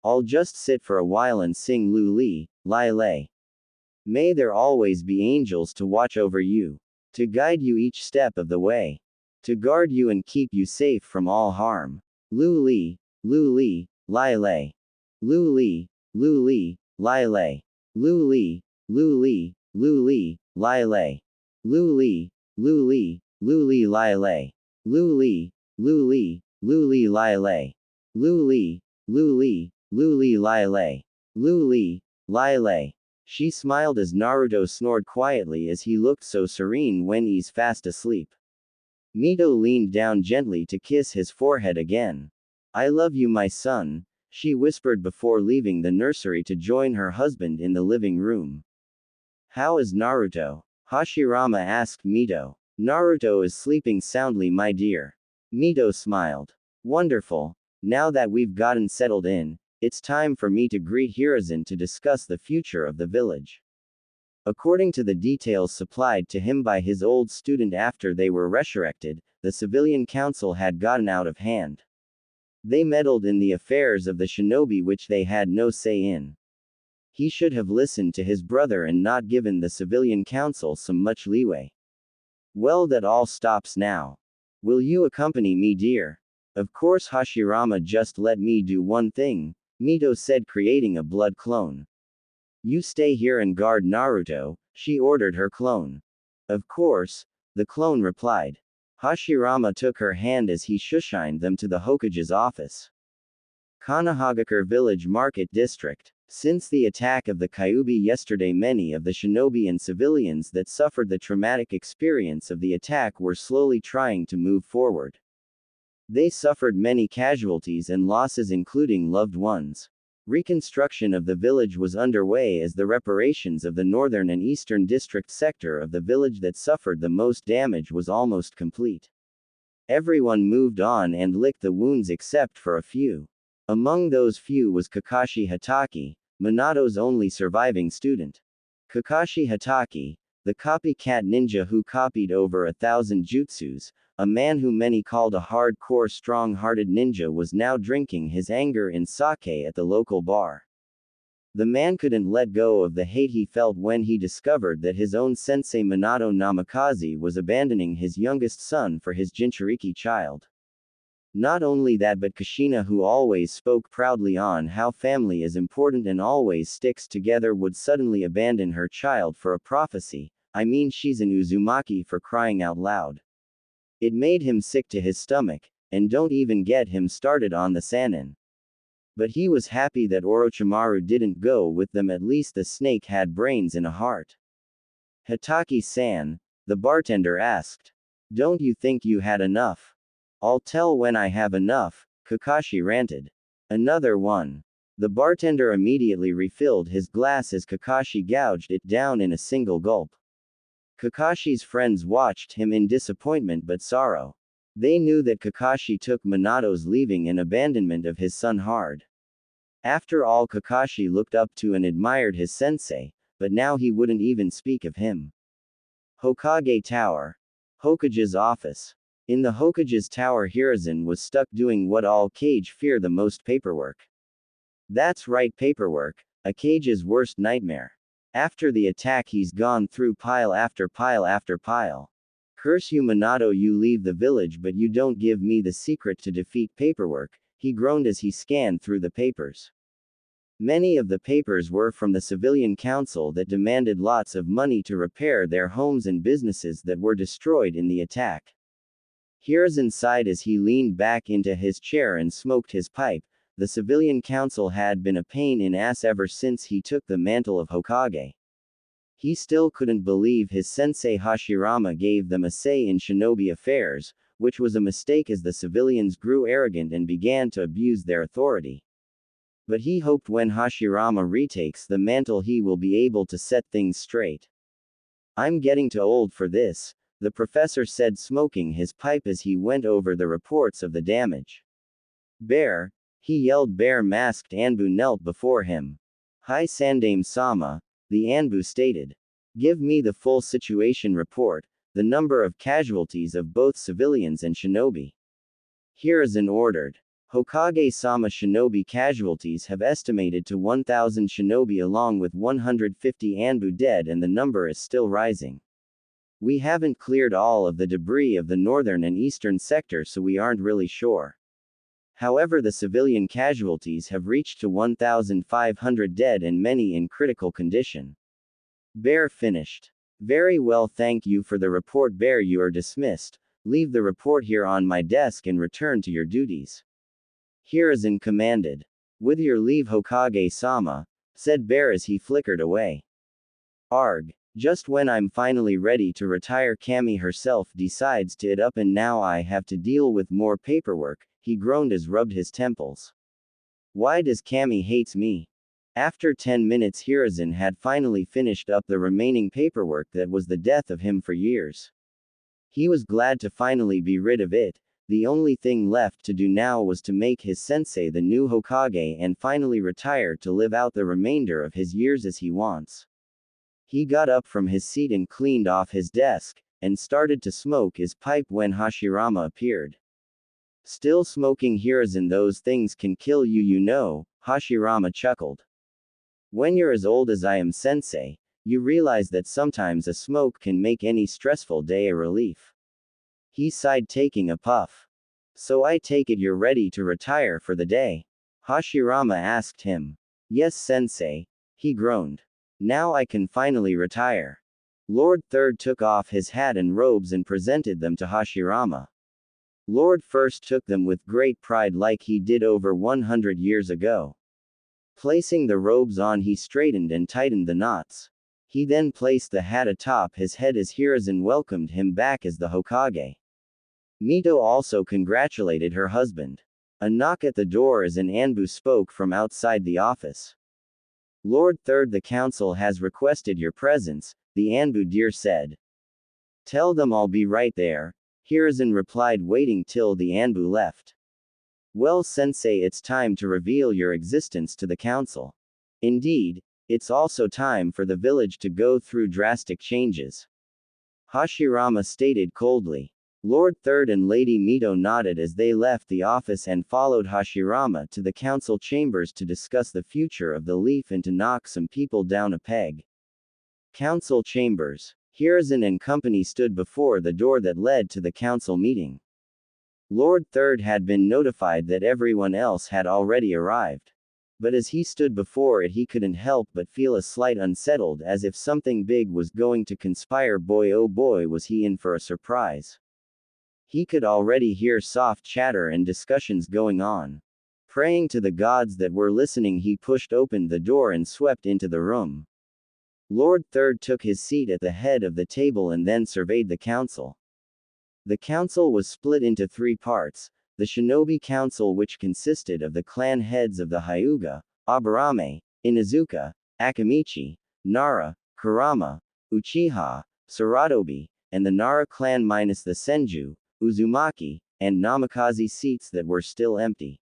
I'll just sit for a while and sing lu-li, li-lay. May there always be angels to watch over you. To guide you each step of the way. To guard you and keep you safe from all harm. Lu-li, lu-li, li-lay. Lu-li, lu-li, li-lay. Lu-li, lu-li, lu-li, li-lay. Lu-li, lu-li, lu-li li-lay. Lu-li, lu-li, lu-li li-lay. Lu-li, lu-li, lu-li li-lay. Lu-li, li-lay. She smiled as Naruto snored quietly as he looked so serene when he's fast asleep. Mito leaned down gently to kiss his forehead again. I love you, my son. she whispered before leaving the nursery to join her husband in the living room. How is Naruto? Hashirama asked Mito. Naruto is sleeping soundly, my dear. Mito smiled. Wonderful. Now that we've gotten settled in, it's time for me to greet Hiruzen to discuss the future of the village. According to the details supplied to him by his old student after they were resurrected, the civilian council had gotten out of hand. They meddled in the affairs of the shinobi which they had no say in. He should have listened to his brother and not given the civilian council some much leeway. Well, that all stops now. Will you accompany me, dear? Of course, Hashirama, just let me do one thing, Mito said, creating a blood clone. You stay here and guard Naruto, she ordered her clone. Of course, the clone replied. Hashirama took her hand as he shushined them to the Hokage's office. Kanahagakure Village Market District. Since the attack of the Kyuubi yesterday, many of the shinobi and civilians that suffered the traumatic experience of the attack were slowly trying to move forward. They suffered many casualties and losses, including loved ones. Reconstruction of the village was underway as the reparations of the northern and eastern district sector of the village that suffered the most damage was almost complete. Everyone moved on and licked the wounds except for a few. Among those few was Kakashi Hatake, Minato's only surviving student. Kakashi Hatake, the copycat ninja who copied over 1,000 jutsus, a man who many called a hardcore strong-hearted ninja, was now drinking his anger in sake at the local bar. The man couldn't let go of the hate he felt when he discovered that his own sensei Minato Namikaze was abandoning his youngest son for his Jinchuriki child. Not only that, but Kushina, who always spoke proudly on how family is important and always sticks together, would suddenly abandon her child for a prophecy. I mean, she's an Uzumaki, for crying out loud. It made him sick to his stomach, and don't even get him started on the Sannin. But he was happy that Orochimaru didn't go with them, at least the snake had brains and a heart. Hatake-san, the bartender asked. Don't you think you had enough? I'll tell when I have enough, Kakashi ranted. Another one. The bartender immediately refilled his glass as Kakashi gouged it down in a single gulp. Kakashi's friends watched him in disappointment but sorrow. They knew that Kakashi took Minato's leaving and abandonment of his son hard. After all, Kakashi looked up to and admired his sensei, but now he wouldn't even speak of him. Hokage Tower. Hokage's office. In the Hokage's tower, Hiruzen was stuck doing what all Kage fear the most: paperwork. That's right, paperwork, a Kage's worst nightmare. After the attack, he's gone through pile after pile after pile. Curse you, Minato, you leave the village but you don't give me the secret to defeat paperwork, he groaned as he scanned through the papers. Many of the papers were from the civilian council that demanded lots of money to repair their homes and businesses that were destroyed in the attack. Hiruzen sighed as he leaned back into his chair and smoked his pipe. The civilian council had been a pain in ass ever since he took the mantle of Hokage. He still couldn't believe his sensei Hashirama gave them a say in shinobi affairs, which was a mistake as the civilians grew arrogant and began to abuse their authority. But he hoped when Hashirama retakes the mantle he will be able to set things straight. I'm getting too old for this, the professor said, smoking his pipe as he went over the reports of the damage. Bear, he yelled. Bear-masked Anbu knelt before him. Hi Sandame-sama, the Anbu stated. Give me the full situation report, the number of casualties of both civilians and shinobi. Hiruzen ordered. Hokage-sama, shinobi casualties have estimated to 1,000 shinobi along with 150 Anbu dead, and the number is still rising. We haven't cleared all of the debris of the northern and eastern sector, so we aren't really sure. However, the civilian casualties have reached to 1,500 dead and many in critical condition. Bear finished. Very well, thank you for the report, Bear. You are dismissed. Leave the report here on my desk and return to your duties. Hiruzen commanded. With your leave, Hokage-sama, said Bear as he flickered away. Arg. Just when I'm finally ready to retire, Kami herself decides to it up, and now I have to deal with more paperwork, he groaned as rubbed his temples. Why does Kami hates me? After 10 minutes Hiruzen had finally finished up the remaining paperwork that was the death of him for years. He was glad to finally be rid of it. The only thing left to do now was to make his sensei the new Hokage and finally retire to live out the remainder of his years as he wants. He got up from his seat and cleaned off his desk, and started to smoke his pipe when Hashirama appeared. Still smoking Hiruzen, those things can kill you, you know, Hashirama chuckled. When you're as old as I am, sensei, you realize that sometimes a smoke can make any stressful day a relief. He sighed, taking a puff. So I take it you're ready to retire for the day? Hashirama asked him. Yes, sensei, he groaned. Now I can finally retire. Lord Third took off his hat and robes and presented them to Hashirama. Lord First took them with great pride like he did over 100 years ago. Placing the robes on, he straightened and tightened the knots. He then placed the hat atop his head as Hiruzen welcomed him back as the Hokage. Mito also congratulated her husband. A knock at the door as an Anbu spoke from outside the office. Lord Third, the council has requested your presence, the Anbu dear said. Tell them I'll be right there, Hiruzen replied, waiting till the Anbu left. Well, sensei, it's time to reveal your existence to the council. Indeed, it's also time for the village to go through drastic changes. Hashirama stated coldly. Lord Third and Lady Mito nodded as they left the office and followed Hashirama to the council chambers to discuss the future of the leaf and to knock some people down a peg. Council chambers. Hiruzen and company stood before the door that led to the council meeting. Lord Third had been notified that everyone else had already arrived. But as he stood before it, he couldn't help but feel a slight unsettled, as if something big was going to conspire. Boy, oh boy, was he in for a surprise. He could already hear soft chatter and discussions going on. Praying to the gods that were listening, he pushed open the door and swept into the room. Lord Third took his seat at the head of the table and then surveyed the council. The council was split into three parts: the Shinobi Council, which consisted of the clan heads of the Hyuga, Aburame, Inuzuka, Akamichi, Nara, Kurama, Uchiha, Saratobi, and the Nara clan minus the Senju, Uzumaki, and Namikaze seats that were still empty.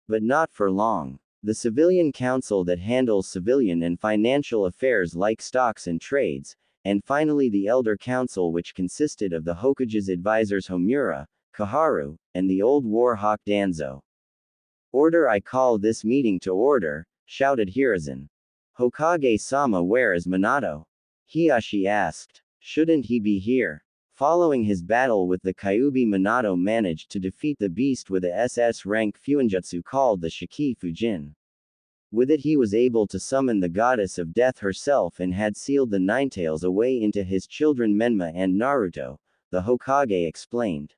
But not for long. The Civilian Council that handles civilian and financial affairs like stocks and trades, and finally the Elder Council, which consisted of the Hokage's advisors Homura, Kaharu, and the old war hawk Danzo. Order! I call this meeting to order, shouted Hiruzen. Hokage-sama, where is Minato? Hiashi asked. Shouldn't he be here? Following his battle with the Kyuubi, Minato managed to defeat the beast with a SS rank Fuinjutsu called the Shiki Fujin. With it he was able to summon the goddess of death herself and had sealed the Ninetales away into his children Menma and Naruto, the Hokage explained.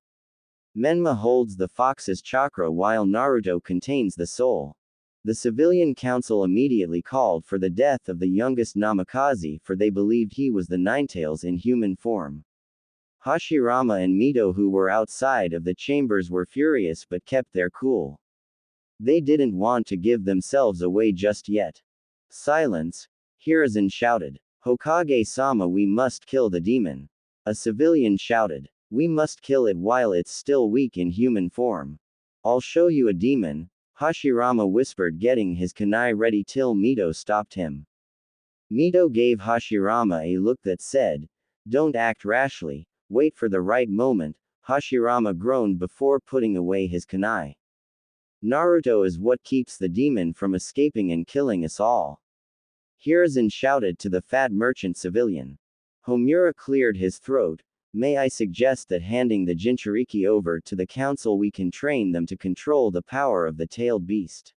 Menma holds the fox's chakra while Naruto contains the soul. The Civilian Council immediately called for the death of the youngest Namikaze, for they believed he was the Ninetales in human form. Hashirama and Mito, who were outside of the chambers, were furious but kept their cool. They didn't want to give themselves away just yet. Silence, Hiruzen shouted. Hokage-sama, we must kill the demon. A civilian shouted. We must kill it while it's still weak in human form. I'll show you a demon, Hashirama whispered, getting his kunai ready till Mito stopped him. Mito gave Hashirama a look that said, don't act rashly, wait for the right moment. Hashirama groaned before putting away his kunai. Naruto is what keeps the demon from escaping and killing us all. Hiruzen shouted to the fat merchant civilian. Homura cleared his throat. May I suggest that handing the Jinchuriki over to the council, we can train them to control the power of the tailed beast.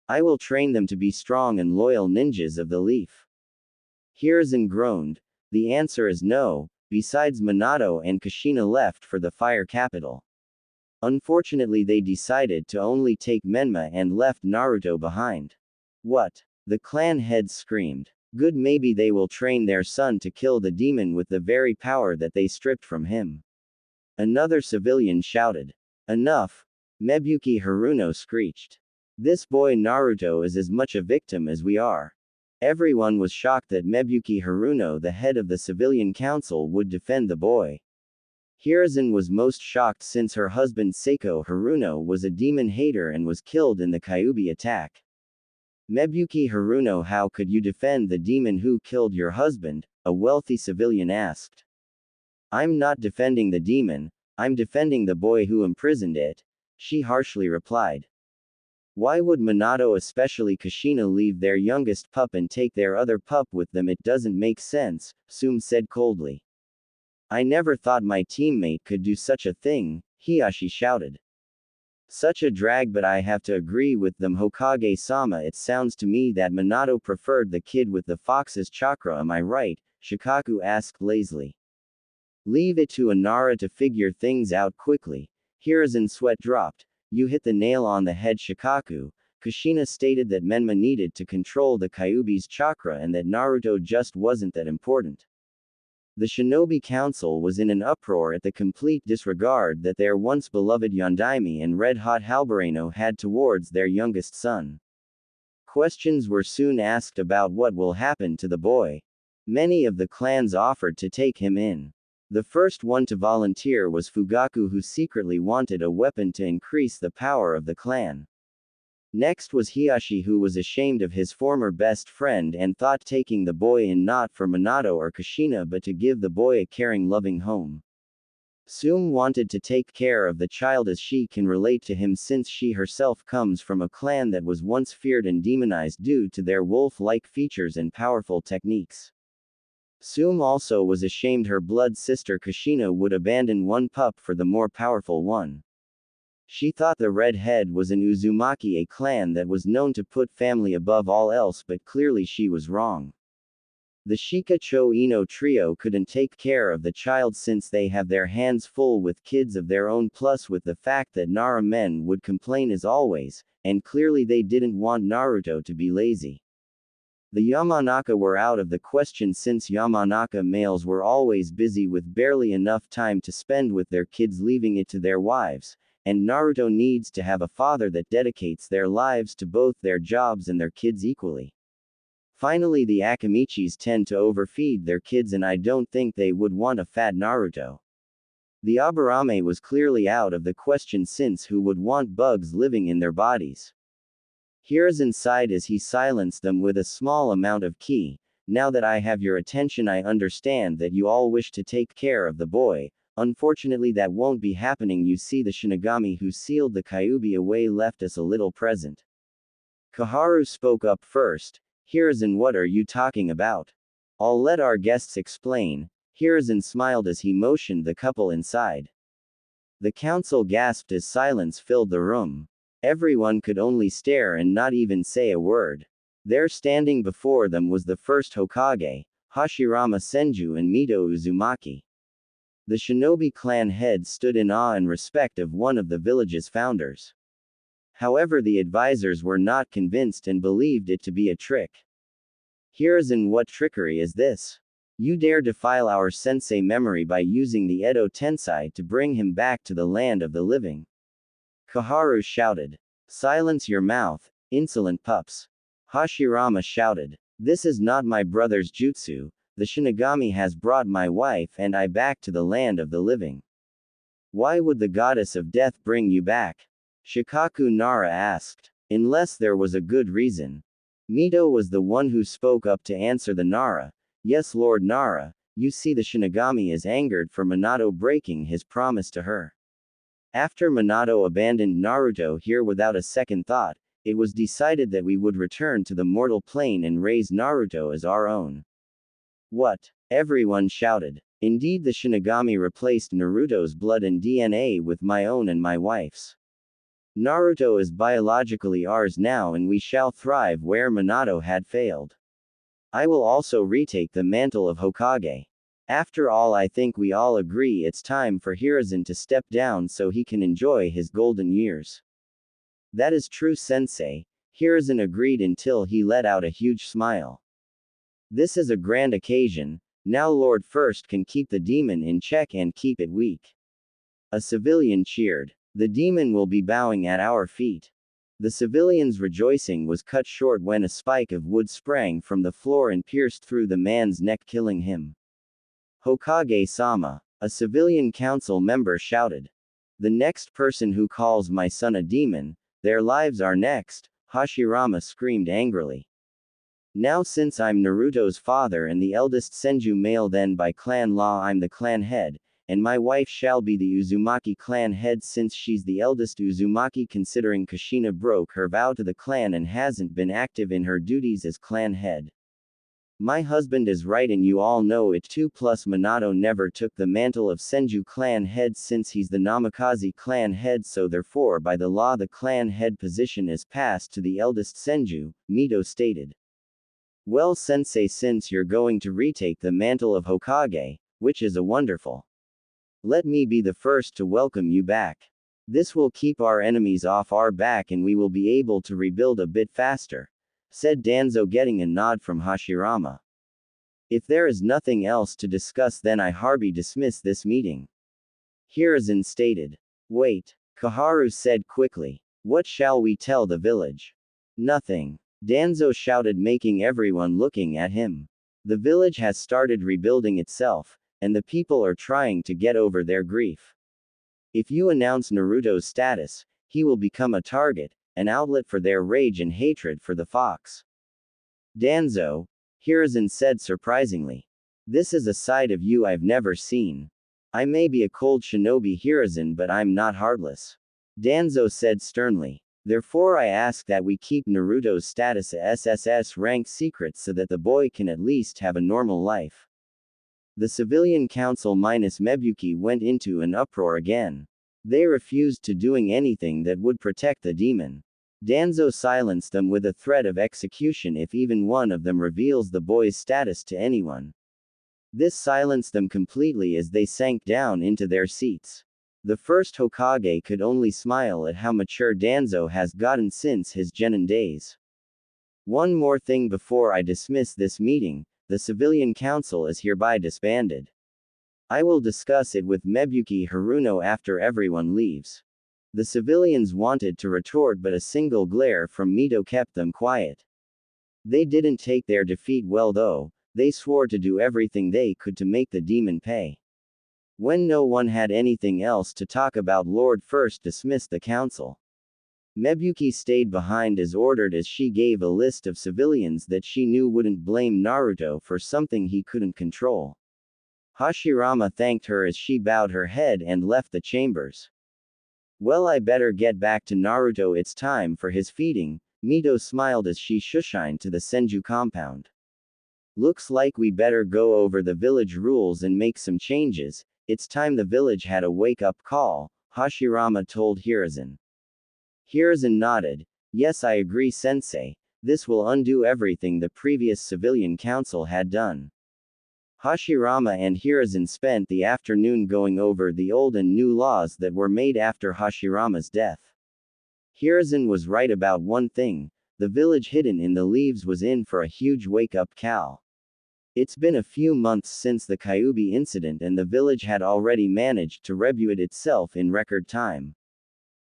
I will train them to be strong and loyal ninjas of the leaf. Hiruzen groaned. The answer is no. Besides, Minato and Kushina left for the fire capital. Unfortunately, they decided to only take Menma and left Naruto behind. What? The clan heads screamed. Good, maybe they will train their son to kill the demon with the very power that they stripped from him. Another civilian shouted. Enough! Mebuki Haruno screeched. This boy Naruto is as much a victim as we are. Everyone was shocked that Mebuki Haruno, the head of the civilian council, would defend the boy. Hiruzen was most shocked since her husband Seiko Haruno was a demon hater and was killed in the Kyuubi attack. Mebuki Haruno, how could you defend the demon who killed your husband? A wealthy civilian asked. I'm not defending the demon, I'm defending the boy who imprisoned it, she harshly replied. Why would Minato, especially Kushina, leave their youngest pup and take their other pup with them? It doesn't make sense, Sume said coldly. I never thought my teammate could do such a thing, Hiyashi shouted. Such a drag, but I have to agree with them, Hokage-sama. It sounds to me that Minato preferred the kid with the fox's chakra, am I right? Shikaku asked lazily. Leave it to Nara to figure things out quickly. Hiruzen's sweat dropped. You hit the nail on the head, Shikaku. Kushina stated that Menma needed to control the Kyuubi's chakra and that Naruto just wasn't that important. The Shinobi Council was in an uproar at the complete disregard that their once beloved Yondaime and Red Hot Halberano had towards their youngest son. Questions were soon asked about what will happen to the boy. Many of the clans offered to take him in. The first one to volunteer was Fugaku, who secretly wanted a weapon to increase the power of the clan. Next was Hiyashi, who was ashamed of his former best friend and thought taking the boy in not for Minato or Kushina but to give the boy a caring, loving home. Sume wanted to take care of the child as she can relate to him since she herself comes from a clan that was once feared and demonized due to their wolf-like features and powerful techniques. Sume also was ashamed her blood sister Kushina would abandon one pup for the more powerful one. She thought the redhead was an Uzumaki, a clan that was known to put family above all else, but clearly she was wrong. The Shika Cho Ino trio couldn't take care of the child since they have their hands full with kids of their own, plus with the fact that Nara men would complain as always, and clearly they didn't want Naruto to be lazy. The Yamanaka were out of the question since Yamanaka males were always busy with barely enough time to spend with their kids, leaving it to their wives, and Naruto needs to have a father that dedicates their lives to both their jobs and their kids equally. Finally, the Akamichis tend to overfeed their kids, and I don't think they would want a fat Naruto. The Aburame was clearly out of the question since who would want bugs living in their bodies? Hiruzen sighed as he silenced them with a small amount of ki. Now that I have your attention, I understand that you all wish to take care of the boy. Unfortunately, that won't be happening. You see, the Shinogami who sealed the Kyuubi away left us a little present. Kaharu spoke up first. Hiruzen, what are you talking about? I'll let our guests explain. Hiruzen smiled as he motioned the couple inside. The council gasped as silence filled the room. Everyone could only stare and not even say a word. There standing before them was the first Hokage, Hashirama Senju and Mito Uzumaki. The Shinobi clan head stood in awe and respect of one of the village's founders. However, the advisors were not convinced and believed it to be a trick. Hiruzen, what trickery is this? You dare defile our sensei memory by using the Edo Tensei to bring him back to the land of the living. Kaharu shouted. Silence your mouth, insolent pups. Hashirama shouted. This is not my brother's jutsu. The Shinigami has brought my wife and I back to the land of the living. Why would the goddess of death bring you back? Shikaku Nara asked. Unless there was a good reason. Mito was the one who spoke up to answer the Nara. Yes, Lord Nara, you see, the Shinigami is angered for Minato breaking his promise to her. After Minato abandoned Naruto here without a second thought, it was decided that we would return to the mortal plane and raise Naruto as our own. What? Everyone shouted. Indeed, the Shinigami replaced Naruto's blood and DNA with my own and my wife's. Naruto is biologically ours now, and we shall thrive where Minato had failed. I will also retake the mantle of Hokage. After all, I think we all agree it's time for Hiruzen to step down so he can enjoy his golden years. That is true, Sensei. Hiruzen agreed until he let out a huge smile. This is a grand occasion. Now Lord First can keep the demon in check and keep it weak. A civilian cheered. The demon will be bowing at our feet. The civilians' rejoicing was cut short when a spike of wood sprang from the floor and pierced through the man's neck, killing him. Hokage-sama, a civilian council member shouted. The next person who calls my son a demon, their lives are next, Hashirama screamed angrily. Now since I'm Naruto's father and the eldest Senju male, then by clan law I'm the clan head, and my wife shall be the Uzumaki clan head since she's the eldest Uzumaki, considering Kushina broke her vow to the clan and hasn't been active in her duties as clan head. My husband is right and you all know it too, plus Minato never took the mantle of Senju clan head since he's the Namikaze clan head, so therefore by the law the clan head position is passed to the eldest Senju, Mito stated. Well sensei, since you're going to retake the mantle of Hokage, which is a wonderful. Let me be the first to welcome you back. This will keep our enemies off our back and we will be able to rebuild a bit faster, said Danzo, getting a nod from Hashirama. If there is nothing else to discuss, then I hereby dismiss this meeting. Hiruzen stated. Wait, Kaharu said quickly. What shall we tell the village? Nothing. Danzo shouted, making everyone looking at him. The village has started rebuilding itself, and the people are trying to get over their grief. If you announce Naruto's status, he will become a target, an outlet for their rage and hatred for the fox. Danzo, Hiruzen said surprisingly. This is a side of you I've never seen. I may be a cold shinobi, Hiruzen, but I'm not heartless. Danzo said sternly. Therefore I ask that we keep Naruto's status a SSS rank secret so that the boy can at least have a normal life. The civilian council minus Mebuki went into an uproar again. They refused to doing anything that would protect the demon. Danzo silenced them with a threat of execution if even one of them reveals the boy's status to anyone. This silenced them completely as they sank down into their seats. The first Hokage could only smile at how mature Danzo has gotten since his genin days. One more thing before I dismiss this meeting, the civilian council is hereby disbanded. I will discuss it with Mebuki Haruno after everyone leaves. The civilians wanted to retort, but a single glare from Mito kept them quiet. They didn't take their defeat well though, they swore to do everything they could to make the demon pay. When no one had anything else to talk about, Lord first dismissed the council. Mebuki stayed behind as ordered as she gave a list of civilians that she knew wouldn't blame Naruto for something he couldn't control. Hashirama thanked her as she bowed her head and left the chambers. Well, I better get back to Naruto, it's time for his feeding, Mito smiled as she shushined to the Senju compound. Looks like we better go over the village rules and make some changes, it's time the village had a wake-up call, Hashirama told Hiruzen. Hiruzen nodded. Yes, I agree, sensei, this will undo everything the previous civilian council had done. Hashirama and Hiruzen spent the afternoon going over the old and new laws that were made after Hashirama's death. Hiruzen was right about one thing, the village hidden in the leaves was in for a huge wake-up call. It's been a few months since the Kyuubi incident and the village had already managed to rebuild itself in record time.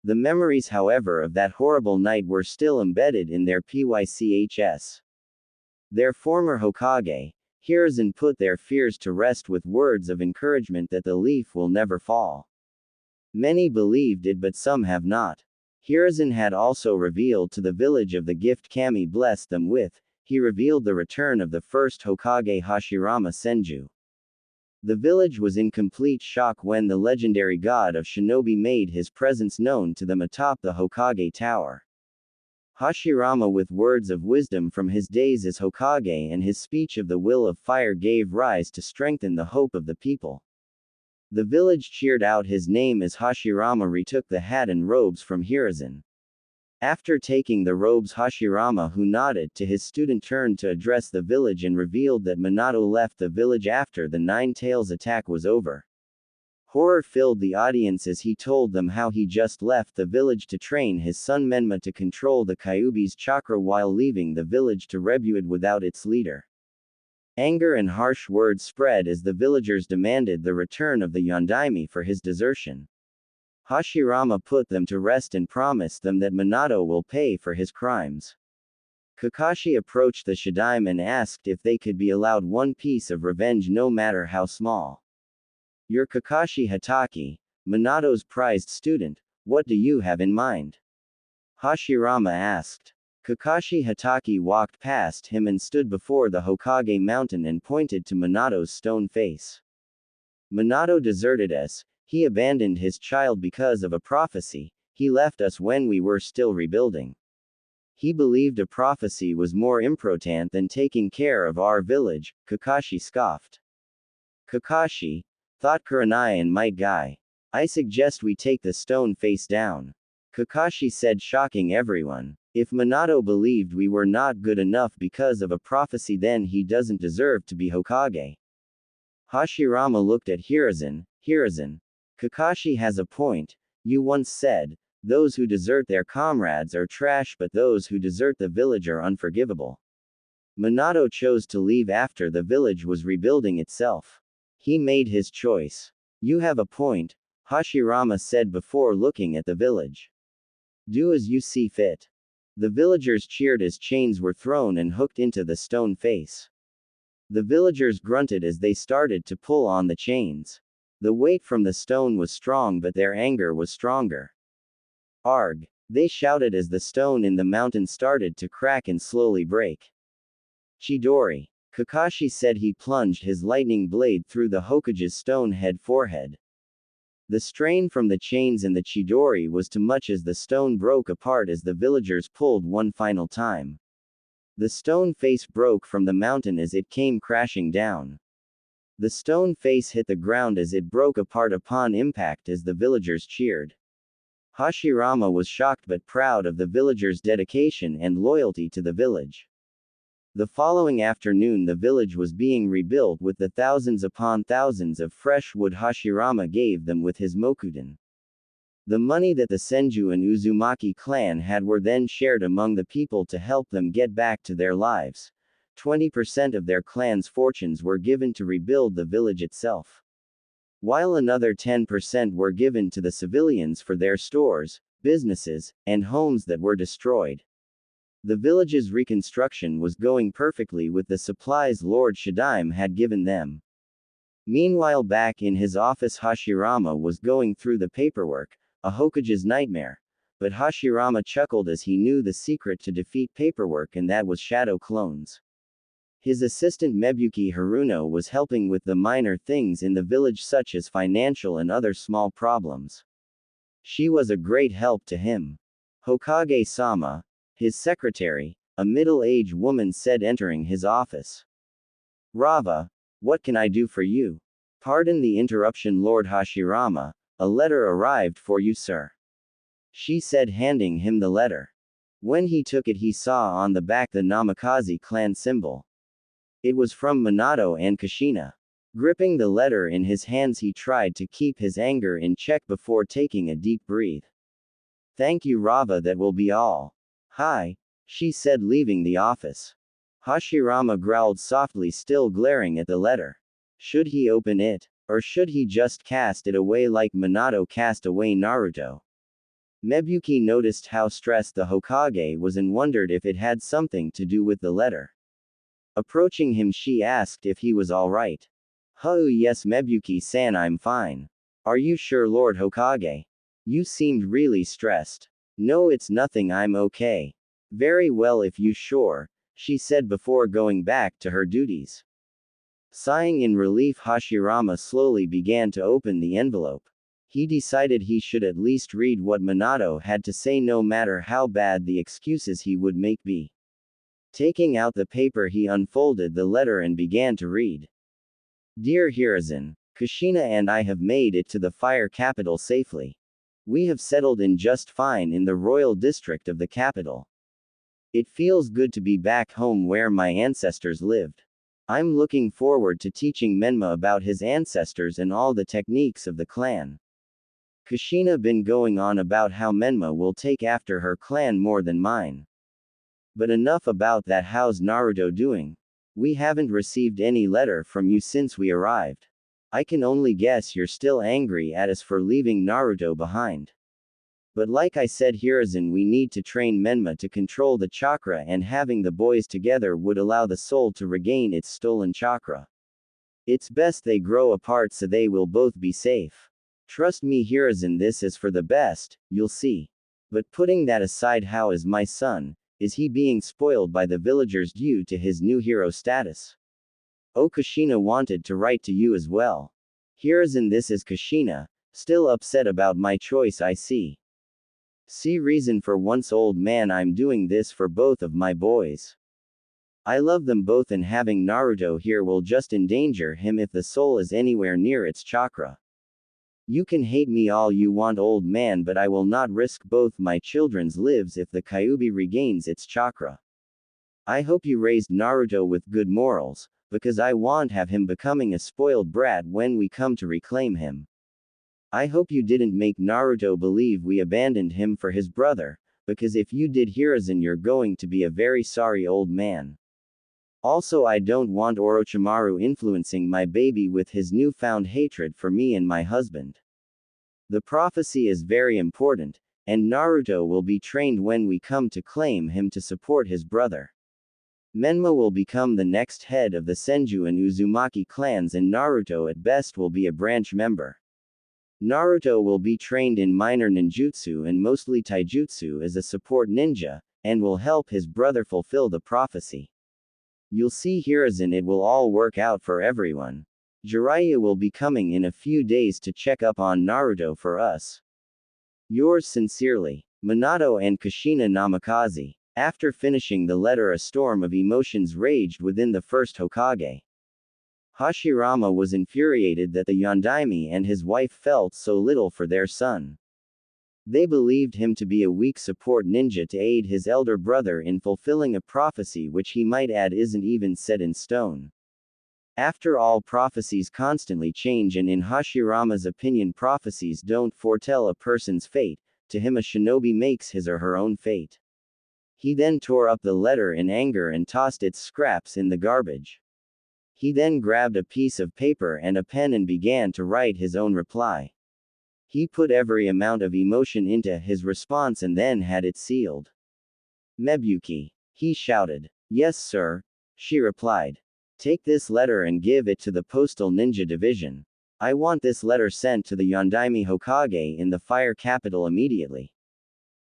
The memories, however, of that horrible night were still embedded in their PYCHS. Their former Hokage, Hiruzen, put their fears to rest with words of encouragement that the leaf will never fall. Many believed it, but some have not. Hiruzen had also revealed to the village of the gift Kami blessed them with, he revealed the return of the first Hokage, Hashirama Senju. The village was in complete shock when the legendary god of shinobi made his presence known to them atop the Hokage tower. Hashirama, with words of wisdom from his days as Hokage and his speech of the will of fire, gave rise to strengthen the hope of the people. The village cheered out his name as Hashirama retook the hat and robes from Hiruzen. After taking the robes, Hashirama, who nodded to his student, turned to address the village and revealed that Minato left the village after the Nine Tails attack was over. Horror filled the audience as he told them how he just left the village to train his son Menma to control the Kyuubi's chakra while leaving the village to rebuild without its leader. Anger and harsh words spread as the villagers demanded the return of the Yondaime for his desertion. Hashirama put them to rest and promised them that Minato will pay for his crimes. Kakashi approached the Shadaime and asked if they could be allowed one piece of revenge no matter how small. You're Kakashi Hatake, Minato's prized student, what do you have in mind? Hashirama asked. Kakashi Hatake walked past him and stood before the Hokage mountain and pointed to Minato's stone face. Minato deserted us, he abandoned his child because of a prophecy, he left us when we were still rebuilding. He believed a prophecy was more important than taking care of our village, Kakashi scoffed. Kakashi, thought Kurenai and Might Guy. I suggest we take the stone face down. Kakashi said, shocking everyone. If Minato believed we were not good enough because of a prophecy, then he doesn't deserve to be Hokage. Hashirama looked at Hiruzen. Hiruzen, Kakashi has a point. You once said, those who desert their comrades are trash, but those who desert the village are unforgivable. Minato chose to leave after the village was rebuilding itself. He made his choice. You have a point, Hashirama said before looking at the village. Do as you see fit. The villagers cheered as chains were thrown and hooked into the stone face. The villagers grunted as they started to pull on the chains. The weight from the stone was strong, but their anger was stronger. Arg! They shouted as the stone in the mountain started to crack and slowly break. Chidori. Kakashi said. He plunged his lightning blade through the Hokage's stone head forehead. The strain from the chains and the Chidori was too much as the stone broke apart as the villagers pulled one final time. The stone face broke from the mountain as it came crashing down. The stone face hit the ground as it broke apart upon impact as the villagers cheered. Hashirama was shocked but proud of the villagers' dedication and loyalty to the village. The following afternoon the village was being rebuilt with the thousands upon thousands of fresh wood Hashirama gave them with his Mokuden. The money that the Senju and Uzumaki clan had were then shared among the people to help them get back to their lives. 20% of their clan's fortunes were given to rebuild the village itself, while another 10% were given to the civilians for their stores, businesses, and homes that were destroyed. The village's reconstruction was going perfectly with the supplies Lord Shadaime had given them. Meanwhile, back in his office, Hashirama was going through the paperwork, a Hokage's nightmare. But Hashirama chuckled as he knew the secret to defeat paperwork, and that was shadow clones. His assistant Mebuki Haruno was helping with the minor things in the village such as financial and other small problems. She was a great help to him. Hokage-sama, his secretary, a middle-aged woman said entering his office. Rava, what can I do for you? Pardon the interruption, Lord Hashirama, a letter arrived for you, sir. She said, handing him the letter. When he took it, he saw on the back the Namikaze clan symbol. It was from Minato and Kushina. Gripping the letter in his hands, he tried to keep his anger in check before taking a deep breath. Thank you, Rava, that will be all. Hi, she said, leaving the office. Hashirama growled softly, still glaring at the letter. Should he open it? Or should he just cast it away like Minato cast away Naruto? Mebuki noticed how stressed the Hokage was and wondered if it had something to do with the letter. Approaching him, she asked if he was alright. Yes, Mebuki-san, I'm fine. Are you sure, Lord Hokage? You seemed really stressed. No, it's nothing, I'm okay. Very well, if you sure, she said before going back to her duties. Sighing in relief, Hashirama slowly began to open the envelope. He decided he should at least read what Minato had to say, no matter how bad the excuses he would make be. Taking out the paper, he unfolded the letter and began to read. Dear Hiruzen, Kushina and I have made it to the fire capital safely. We have settled in just fine in the royal district of the capital. It feels good to be back home where my ancestors lived. I'm looking forward to teaching Menma about his ancestors and all the techniques of the clan. Kushina been going on about how Menma will take after her clan more than mine. But enough about that. How's Naruto doing? We haven't received any letter from you since we arrived. I can only guess you're still angry at us for leaving Naruto behind. But like I said, Hiruzen, we need to train Menma to control the chakra, and having the boys together would allow the soul to regain its stolen chakra. It's best they grow apart so they will both be safe. Trust me, Hiruzen, this is for the best, you'll see. But putting that aside, how is my son? Is he being spoiled by the villagers due to his new hero status? Oh, Kushina wanted to write to you as well. Hiruzen, this is Kushina, still upset about my choice, I see. See reason for once, old man, I'm doing this for both of my boys. I love them both, and having Naruto here will just endanger him if the soul is anywhere near its chakra. You can hate me all you want, old man, but I will not risk both my children's lives if the Kyuubi regains its chakra. I hope you raised Naruto with good morals, because I won't have him becoming a spoiled brat when we come to reclaim him. I hope you didn't make Naruto believe we abandoned him for his brother, because if you did, Hiruzen, you're going to be a very sorry old man. Also, I don't want Orochimaru influencing my baby with his newfound hatred for me and my husband. The prophecy is very important, and Naruto will be trained when we come to claim him to support his brother. Menma will become the next head of the Senju and Uzumaki clans, and Naruto at best will be a branch member. Naruto will be trained in minor ninjutsu and mostly taijutsu as a support ninja, and will help his brother fulfill the prophecy. You'll see, Hiruzen, it will all work out for everyone. Jiraiya will be coming in a few days to check up on Naruto for us. Yours sincerely, Minato and Kushina Namikaze. After finishing the letter, a storm of emotions raged within the first Hokage. Hashirama was infuriated that the Yondaime and his wife felt so little for their son. They believed him to be a weak support ninja to aid his elder brother in fulfilling a prophecy which, he might add, isn't even set in stone. After all, prophecies constantly change, and in Hashirama's opinion, prophecies don't foretell a person's fate. To him, a shinobi makes his or her own fate. He then tore up the letter in anger and tossed its scraps in the garbage. He then grabbed a piece of paper and a pen and began to write his own reply. He put every amount of emotion into his response and then had it sealed. Mebuki, he shouted. Yes, sir, she replied. Take this letter and give it to the Postal Ninja Division. I want this letter sent to the Yondaime Hokage in the Fire Capital immediately.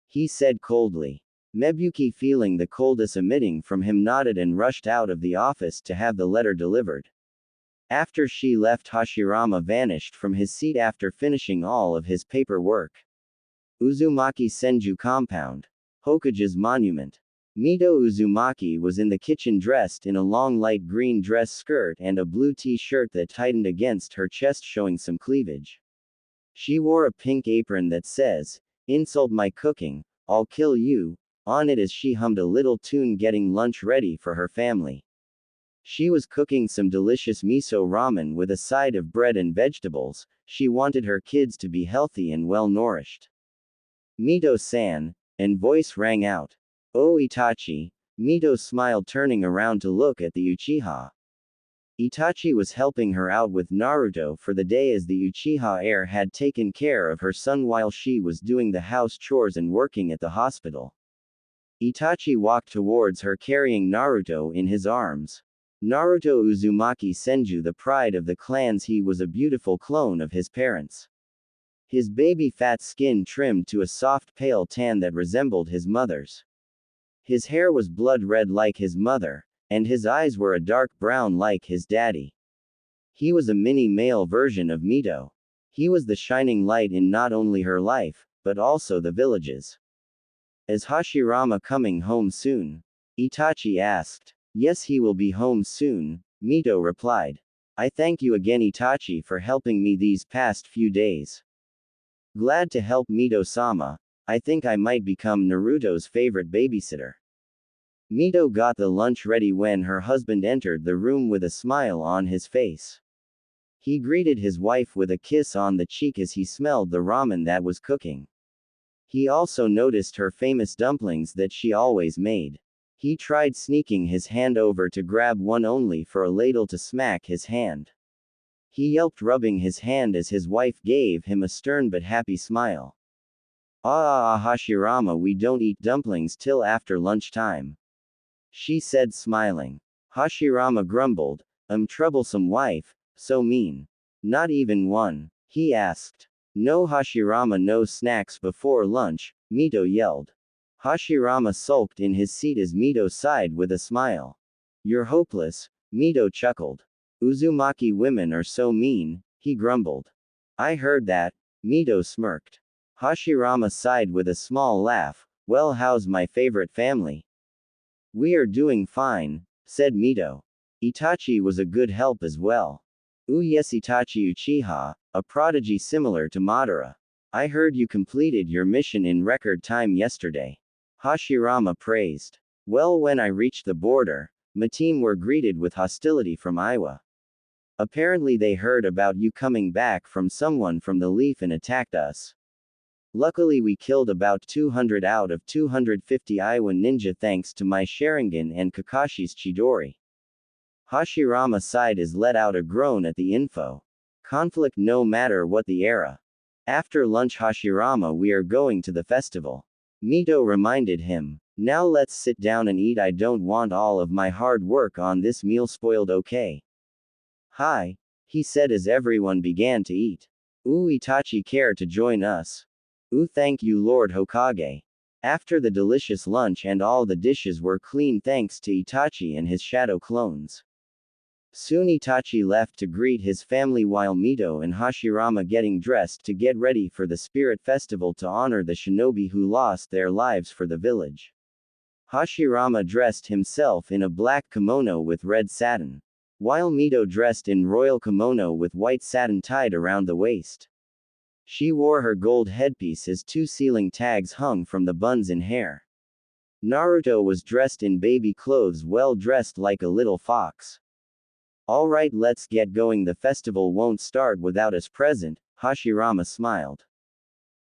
He said coldly. Mebuki, feeling the coldness emitting from him, nodded and rushed out of the office to have the letter delivered. After she left, Hashirama vanished from his seat after finishing all of his paperwork. Uzumaki Senju Compound. Hokage's monument. Mito Uzumaki was in the kitchen dressed in a long light green dress skirt and a blue t-shirt that tightened against her chest, showing some cleavage. She wore a pink apron that says, "Insult my cooking, I'll kill you," on it as she hummed a little tune, getting lunch ready for her family. She was cooking some delicious miso ramen with a side of bread and vegetables. She wanted her kids to be healthy and well-nourished. Mito-san, and voice rang out. Oh, Itachi. Mito smiled, turning around to look at the Uchiha. Itachi was helping her out with Naruto for the day, as the Uchiha heir had taken care of her son while she was doing the house chores and working at the hospital. Itachi walked towards her carrying Naruto in his arms. Naruto Uzumaki Senju, the pride of the clans, he was a beautiful clone of his parents. His baby fat skin trimmed to a soft pale tan that resembled his mother's. His hair was blood red like his mother, and his eyes were a dark brown like his daddy. He was a mini male version of Mito. He was the shining light in not only her life, but also the village's. Is Hashirama coming home soon? Itachi asked. Yes, he will be home soon, Mito replied. I thank you again, Itachi, for helping me these past few days. Glad to help, Mito-sama. I think I might become Naruto's favorite babysitter. Mito got the lunch ready when her husband entered the room with a smile on his face. He greeted his wife with a kiss on the cheek as he smelled the ramen that was cooking. He also noticed her famous dumplings that she always made. He tried sneaking his hand over to grab one, only for a ladle to smack his hand. he yelped, rubbing his hand as his wife gave him a stern but happy smile. Hashirama, we don't eat dumplings till after lunchtime, she said, smiling. Hashirama grumbled, troublesome wife, so mean. Not even one, he asked. No, Hashirama, no snacks before lunch, Mito yelled. Hashirama sulked in his seat as Mito sighed with a smile. You're hopeless, Mito chuckled. Uzumaki women are so mean, he grumbled. I heard that, Mito smirked. Hashirama sighed with a small laugh. Well, how's my favorite family? We are doing fine, said Mito. Itachi was a good help as well. Yes, Itachi Uchiha, a prodigy similar to Madara. I heard you completed your mission in record time yesterday, Hashirama praised. Well, when I reached the border, my team were greeted with hostility from Iwa. Apparently they heard about you coming back from someone from the Leaf and attacked us. Luckily we killed about 200 out of 250 Iwa ninja thanks to my Sharingan and Kakashi's Chidori. Hashirama sighed as let out a groan at the info. Conflict no matter what the era. After lunch, Hashirama, we are going to the festival, Mito reminded him. Now let's sit down and eat. I don't want all of my hard work on this meal spoiled, okay? Hi, he said as everyone began to eat. Itachi, care to join us? Thank you, Lord Hokage. After the delicious lunch and all the dishes were clean thanks to Itachi and his shadow clones. Soon Itachi left to greet his family while Mito and Hashirama getting dressed to get ready for the spirit festival to honor the shinobi who lost their lives for the village. Hashirama dressed himself in a black kimono with red satin, while Mito dressed in royal kimono with white satin tied around the waist. She wore her gold headpiece as two sealing tags hung from the buns in hair. Naruto was dressed in baby clothes, well dressed like a little fox. Alright, let's get going. The festival won't start without us present, Hashirama smiled.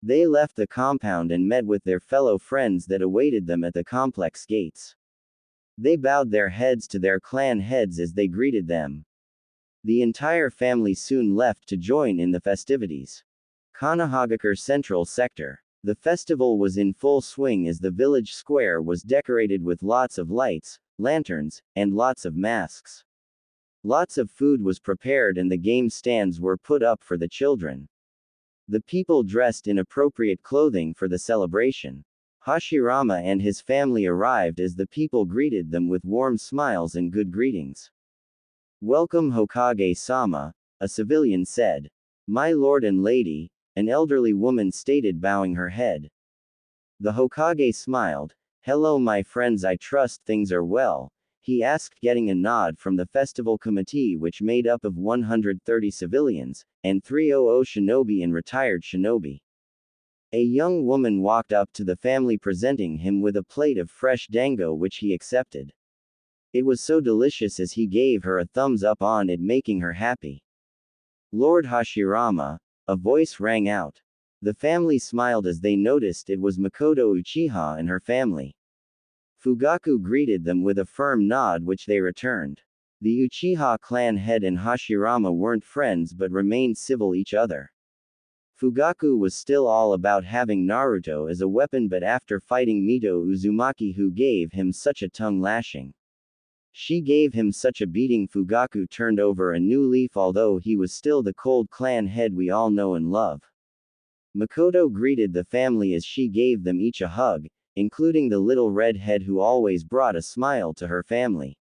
They left the compound and met with their fellow friends that awaited them at the complex gates. They bowed their heads to their clan heads as they greeted them. The entire family soon left to join in the festivities. Kanahagakure Central Sector. The festival was in full swing as the village square was decorated with lots of lights, lanterns, and lots of masks. Lots of food was prepared and the game stands were put up for the children. The people dressed in appropriate clothing for the celebration. Hashirama and his family arrived as the people greeted them with warm smiles and good greetings. Welcome, Hokage-sama, a civilian said. My lord and lady, an elderly woman stated, bowing her head. The Hokage smiled. Hello my friends, I trust things are well, he asked, getting a nod from the festival committee, which made up of 130 civilians, and 300 shinobi and retired shinobi. A young woman walked up to the family presenting him with a plate of fresh dango which he accepted. It was so delicious as he gave her a thumbs up on it, making her happy. Lord Hashirama, a voice rang out. The family smiled as they noticed it was Makoto Uchiha and her family. Fugaku greeted them with a firm nod which they returned. The Uchiha clan head and Hashirama weren't friends but remained civil each other. Fugaku was still all about having Naruto as a weapon, but after fighting Mito Uzumaki, who gave him such a tongue lashing, she gave him such a beating, Fugaku turned over a new leaf, although he was still the cold clan head we all know and love. Makoto greeted the family as she gave them each a hug, including the little redhead who always brought a smile to her family.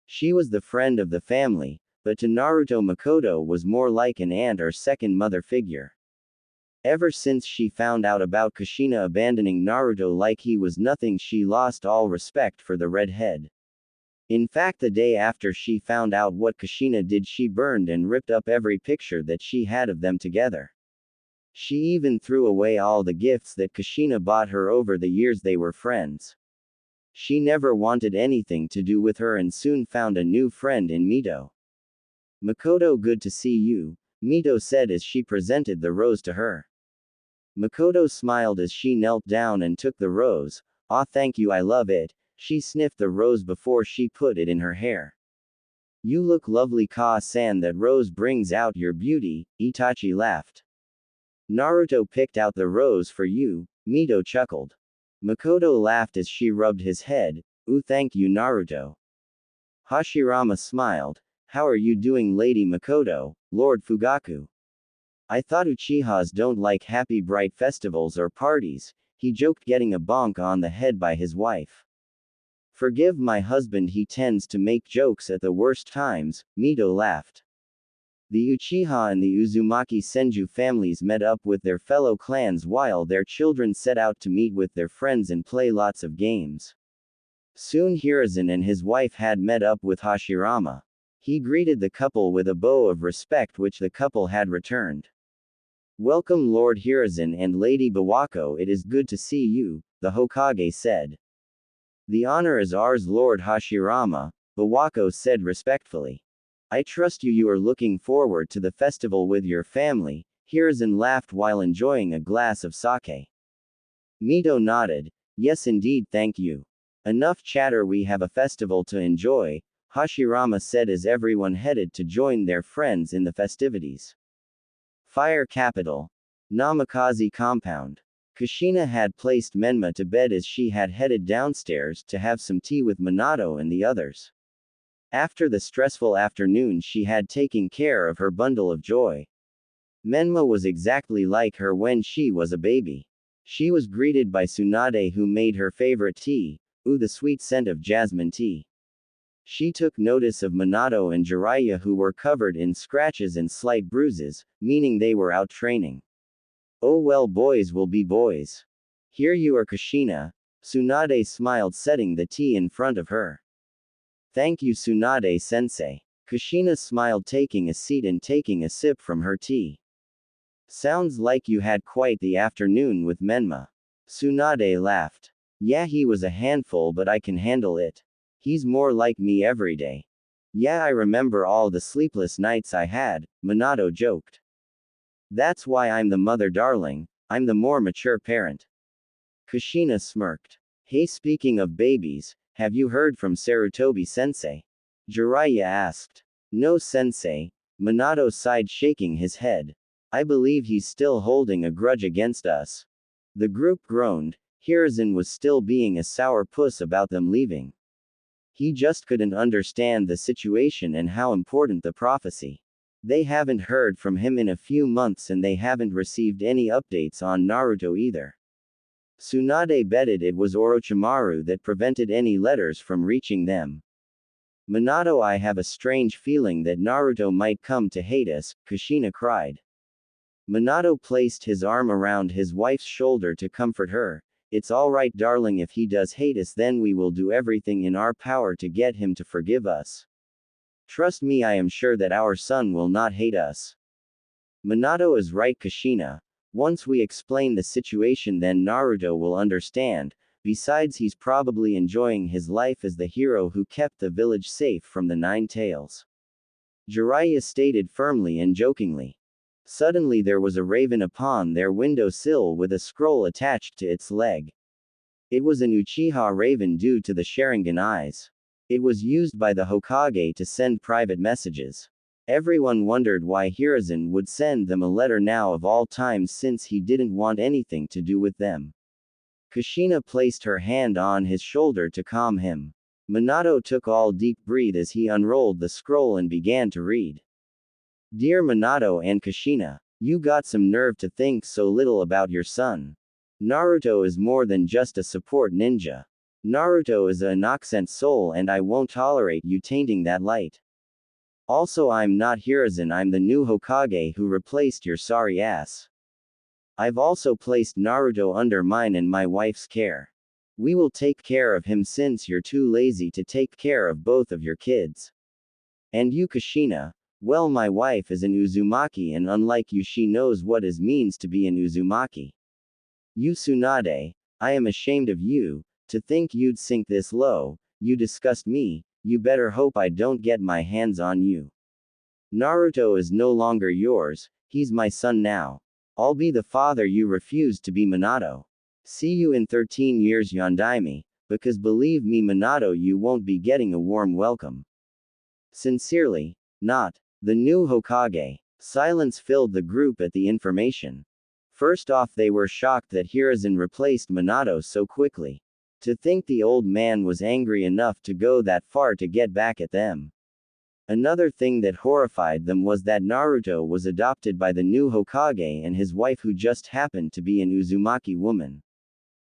She was the friend of the family, but to Naruto, Makoto was more like an aunt or second mother figure. Ever since she found out about Kushina abandoning Naruto like he was nothing, she lost all respect for the redhead. In fact, the day after she found out what Kushina did, she burned and ripped up every picture that she had of them together. She even threw away all the gifts that Kushina bought her over the years they were friends. She never wanted anything to do with her and soon found a new friend in Mito. Makoto, good to see you, Mito said as she presented the rose to her. Makoto smiled as she knelt down and took the rose. Ah, thank you, I love it. She sniffed the rose before she put it in her hair. You look lovely Ka-san, that rose brings out your beauty, Itachi laughed. Naruto picked out the rose for you, Mito chuckled. Makoto laughed as she rubbed his head. Ooh, thank you, Naruto. Hashirama smiled. How are you doing, Lady Makoto, Lord Fugaku? I thought Uchihas don't like happy bright festivals or parties, he joked, getting a bonk on the head by his wife. Forgive my husband, he tends to make jokes at the worst times, Mito laughed. The Uchiha and the Uzumaki Senju families met up with their fellow clans while their children set out to meet with their friends and play lots of games. Soon Hiruzen and his wife had met up with Hashirama. He greeted the couple with a bow of respect which the couple had returned. Welcome Lord Hiruzen and Lady Bawako, it is good to see you, the Hokage said. The honor is ours, Lord Hashirama, Bawako said respectfully. I trust you are looking forward to the festival with your family, Hiruzen laughed while enjoying a glass of sake. Mito nodded. Yes indeed, thank you. Enough chatter, we have a festival to enjoy, Hashirama said as everyone headed to join their friends in the festivities. Fire Capital. Namikaze Compound. Kushina had placed Menma to bed as she had headed downstairs to have some tea with Minato and the others. After the stressful afternoon she had taken care of her bundle of joy. Menma was exactly like her when she was a baby. She was greeted by Tsunade, who made her favorite tea, the sweet scent of jasmine tea. She took notice of Minato and Jiraiya, who were covered in scratches and slight bruises, meaning they were out training. Oh well, boys will be boys. Here you are, Kushina. Tsunade smiled, setting the tea in front of her. Thank you, Tsunade-sensei. Kushina smiled, taking a seat and taking a sip from her tea. Sounds like you had quite the afternoon with Menma. Tsunade laughed. Yeah, he was a handful, but I can handle it. He's more like me every day. Yeah, I remember all the sleepless nights I had, Minato joked. That's why I'm the mother, darling, I'm the more mature parent. Kushina smirked. Hey, speaking of babies, have you heard from Sarutobi-sensei? Jiraiya asked. No, sensei. Minato sighed, shaking his head. I believe he's still holding a grudge against us. The group groaned. Hiruzen was still being a sourpuss about them leaving. He just couldn't understand the situation and how important the prophecy. They haven't heard from him in a few months and they haven't received any updates on Naruto either. Tsunade betted it was Orochimaru that prevented any letters from reaching them. Minato, I have a strange feeling that Naruto might come to hate us, Kushina cried. Minato placed his arm around his wife's shoulder to comfort her. It's alright, darling, if he does hate us, then we will do everything in our power to get him to forgive us. Trust me, I am sure that our son will not hate us. Minato is right, Kushina. Once we explain the situation, then Naruto will understand. Besides, he's probably enjoying his life as the hero who kept the village safe from the Nine Tails. Jiraiya stated firmly and jokingly. Suddenly there was a raven upon their window sill with a scroll attached to its leg. It was an Uchiha raven due to the Sharingan eyes. It was used by the Hokage to send private messages. Everyone wondered why Hiruzen would send them a letter now of all times, since he didn't want anything to do with them. Kushina placed her hand on his shoulder to calm him. Minato took all deep breath as he unrolled the scroll and began to read. Dear Minato and Kushina, you got some nerve to think so little about your son. Naruto is more than just a support ninja. Naruto is an innocent soul and I won't tolerate you tainting that light. Also, I'm not Hiruzen, I'm the new Hokage who replaced your sorry ass. I've also placed Naruto under mine and my wife's care. We will take care of him since you're too lazy to take care of both of your kids. And you, Kushina, well, my wife is an Uzumaki and unlike you, she knows what it means to be an Uzumaki. You, Tsunade, I am ashamed of you, to think you'd sink this low, you disgust me, you better hope I don't get my hands on you. Naruto is no longer yours, he's my son now. I'll be the father you refused to be, Minato. See you in 13 years, Yondaime, because believe me, Minato, you won't be getting a warm welcome. Sincerely, not. The new Hokage. Silence filled the group at the information. First off, they were shocked that Hiruzen replaced Minato so quickly. To think the old man was angry enough to go that far to get back at them. Another thing that horrified them was that Naruto was adopted by the new Hokage and his wife, who just happened to be an Uzumaki woman.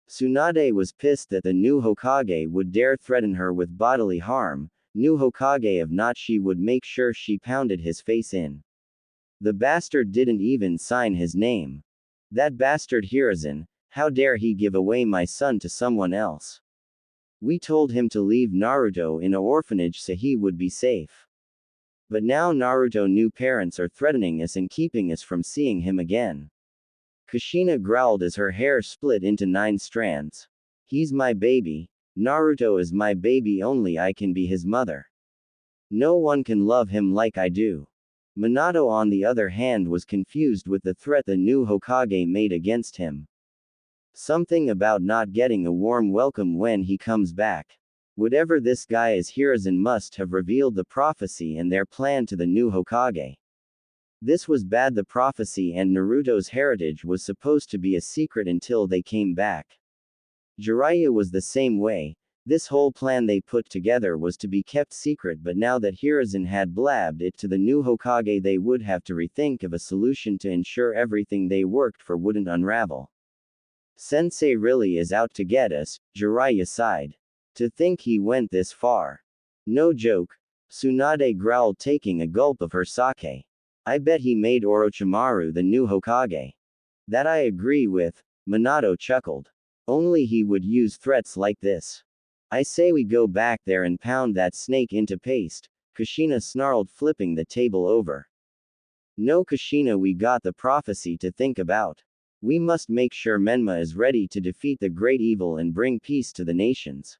Tsunade was pissed that the new Hokage would dare threaten her with bodily harm. New Hokage, if not, she would make sure she pounded his face in. The bastard didn't even sign his name. That bastard Hiruzen, how dare he give away my son to someone else? We told him to leave Naruto in an orphanage so he would be safe. But now Naruto's new parents are threatening us and keeping us from seeing him again. Kushina growled as her hair split into 9 strands. He's my baby. Naruto is my baby, only I can be his mother. No one can love him like I do. Minato, on the other hand, was confused with the threat the new Hokage made against him. Something about not getting a warm welcome when he comes back. Whatever this guy is, Hiruzen must have revealed the prophecy and their plan to the new Hokage. This was bad. The prophecy and Naruto's heritage was supposed to be a secret until they came back. Jiraiya was the same way. This whole plan they put together was to be kept secret, but now that Hiruzen had blabbed it to the new Hokage, they would have to rethink of a solution to ensure everything they worked for wouldn't unravel. Sensei really is out to get us, Jiraiya sighed. To think he went this far. No joke. Tsunade growled, taking a gulp of her sake. I bet he made Orochimaru the new Hokage. That I agree with, Minato chuckled. Only he would use threats like this. I say we go back there and pound that snake into paste, Kushina snarled, flipping the table over. No, Kushina, we got the prophecy to think about. We must make sure Menma is ready to defeat the great evil and bring peace to the nations.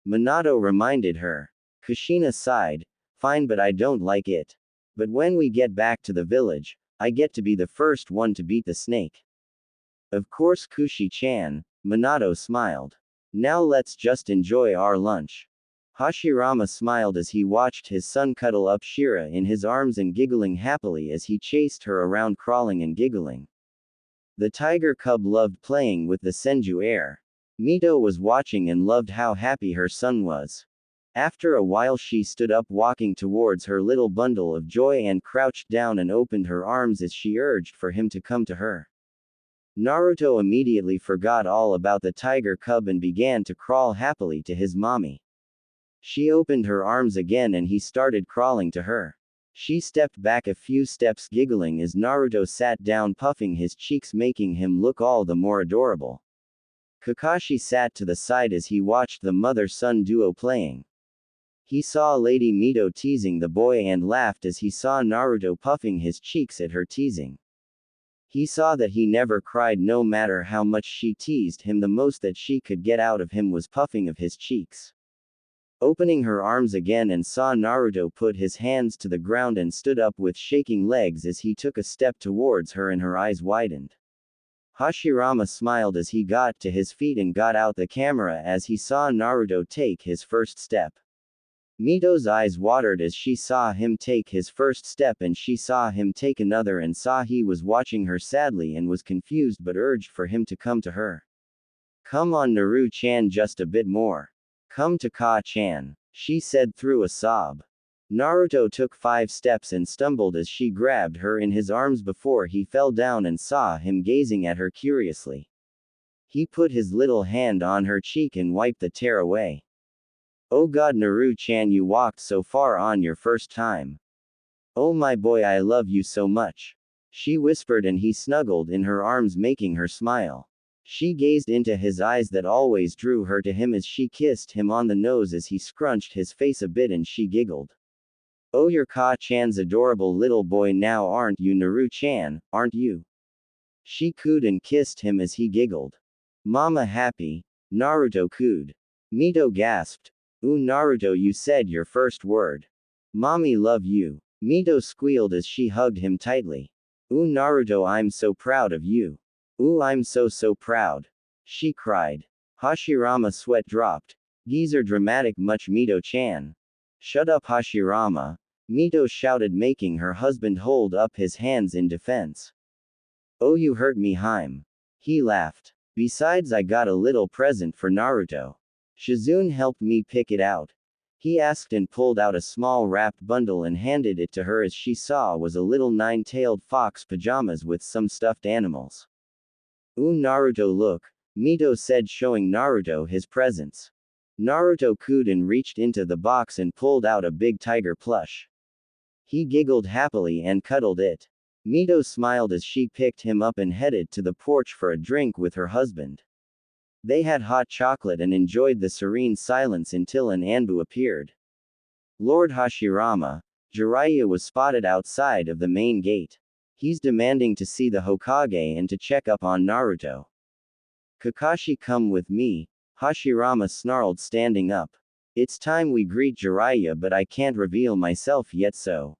Minato reminded her. Kushina sighed. Fine, but I don't like it. But when we get back to the village, I get to be the first one to beat the snake. Of course, Kushi-chan, Minato smiled. Now let's just enjoy our lunch. Hashirama smiled as he watched his son cuddle up Shira in his arms and giggling happily as he chased her around, crawling and giggling. The tiger cub loved playing with the Senju heir. Mito was watching and loved how happy her son was. After a while, she stood up, walking towards her little bundle of joy, and crouched down and opened her arms as she urged for him to come to her. Naruto immediately forgot all about the tiger cub and began to crawl happily to his mommy. She opened her arms again and he started crawling to her. She stepped back a few steps, giggling as Naruto sat down, puffing his cheeks, making him look all the more adorable. Kakashi sat to the side as he watched the mother-son duo playing. He saw Lady Mito teasing the boy and laughed as he saw Naruto puffing his cheeks at her teasing. He saw that he never cried no matter how much she teased him. The most that she could get out of him was puffing of his cheeks. Opening her arms again and saw Naruto put his hands to the ground and stood up with shaking legs as he took a step towards her and her eyes widened. Hashirama smiled as he got to his feet and got out the camera as he saw Naruto take his first step. Mito's eyes watered as she saw him take his first step, and she saw him take another and saw he was watching her sadly and was confused but urged for him to come to her. Come on, Naru-chan, just a bit more. Come to Ka-chan, she said through a sob. Naruto took 5 steps and stumbled as she grabbed her in his arms before he fell down and saw him gazing at her curiously. He put his little hand on her cheek and wiped the tear away. Oh God, Naru-chan, you walked so far on your first time. Oh my boy, I love you so much. She whispered and he snuggled in her arms, making her smile. She gazed into his eyes that always drew her to him as she kissed him on the nose as he scrunched his face a bit, and she giggled. Oh, you're Ka-chan's adorable little boy now, aren't you, Naru-chan, aren't you? She cooed and kissed him as he giggled. Mama happy? Naruto cooed. Mito gasped. Ooh, Naruto, you said your first word. Mommy love you. Mito squealed as she hugged him tightly. Ooh, Naruto, I'm so proud of you. Ooh, I'm so proud. She cried. Hashirama sweat dropped. Geezer dramatic much, Mito-chan. Shut up, Hashirama, Mito shouted, making her husband hold up his hands in defense. Oh, you hurt me, Haim. He laughed. Besides, I got a little present for Naruto. Shizune helped me pick it out. He asked and pulled out a small wrapped bundle and handed it to her as she saw was a little nine-tailed fox pajamas with some stuffed animals. Ooh, Naruto, look, Mito said, showing Naruto his presents. Naruto cooed and reached into the box and pulled out a big tiger plush. He giggled happily and cuddled it. Mito smiled as she picked him up and headed to the porch for a drink with her husband. They had hot chocolate and enjoyed the serene silence until an Anbu appeared. Lord Hashirama, Jiraiya was spotted outside of the main gate. He's demanding to see the Hokage and to check up on Naruto. Kakashi, come with me, Hashirama snarled, standing up. It's time we greet Jiraiya, but I can't reveal myself yet, so.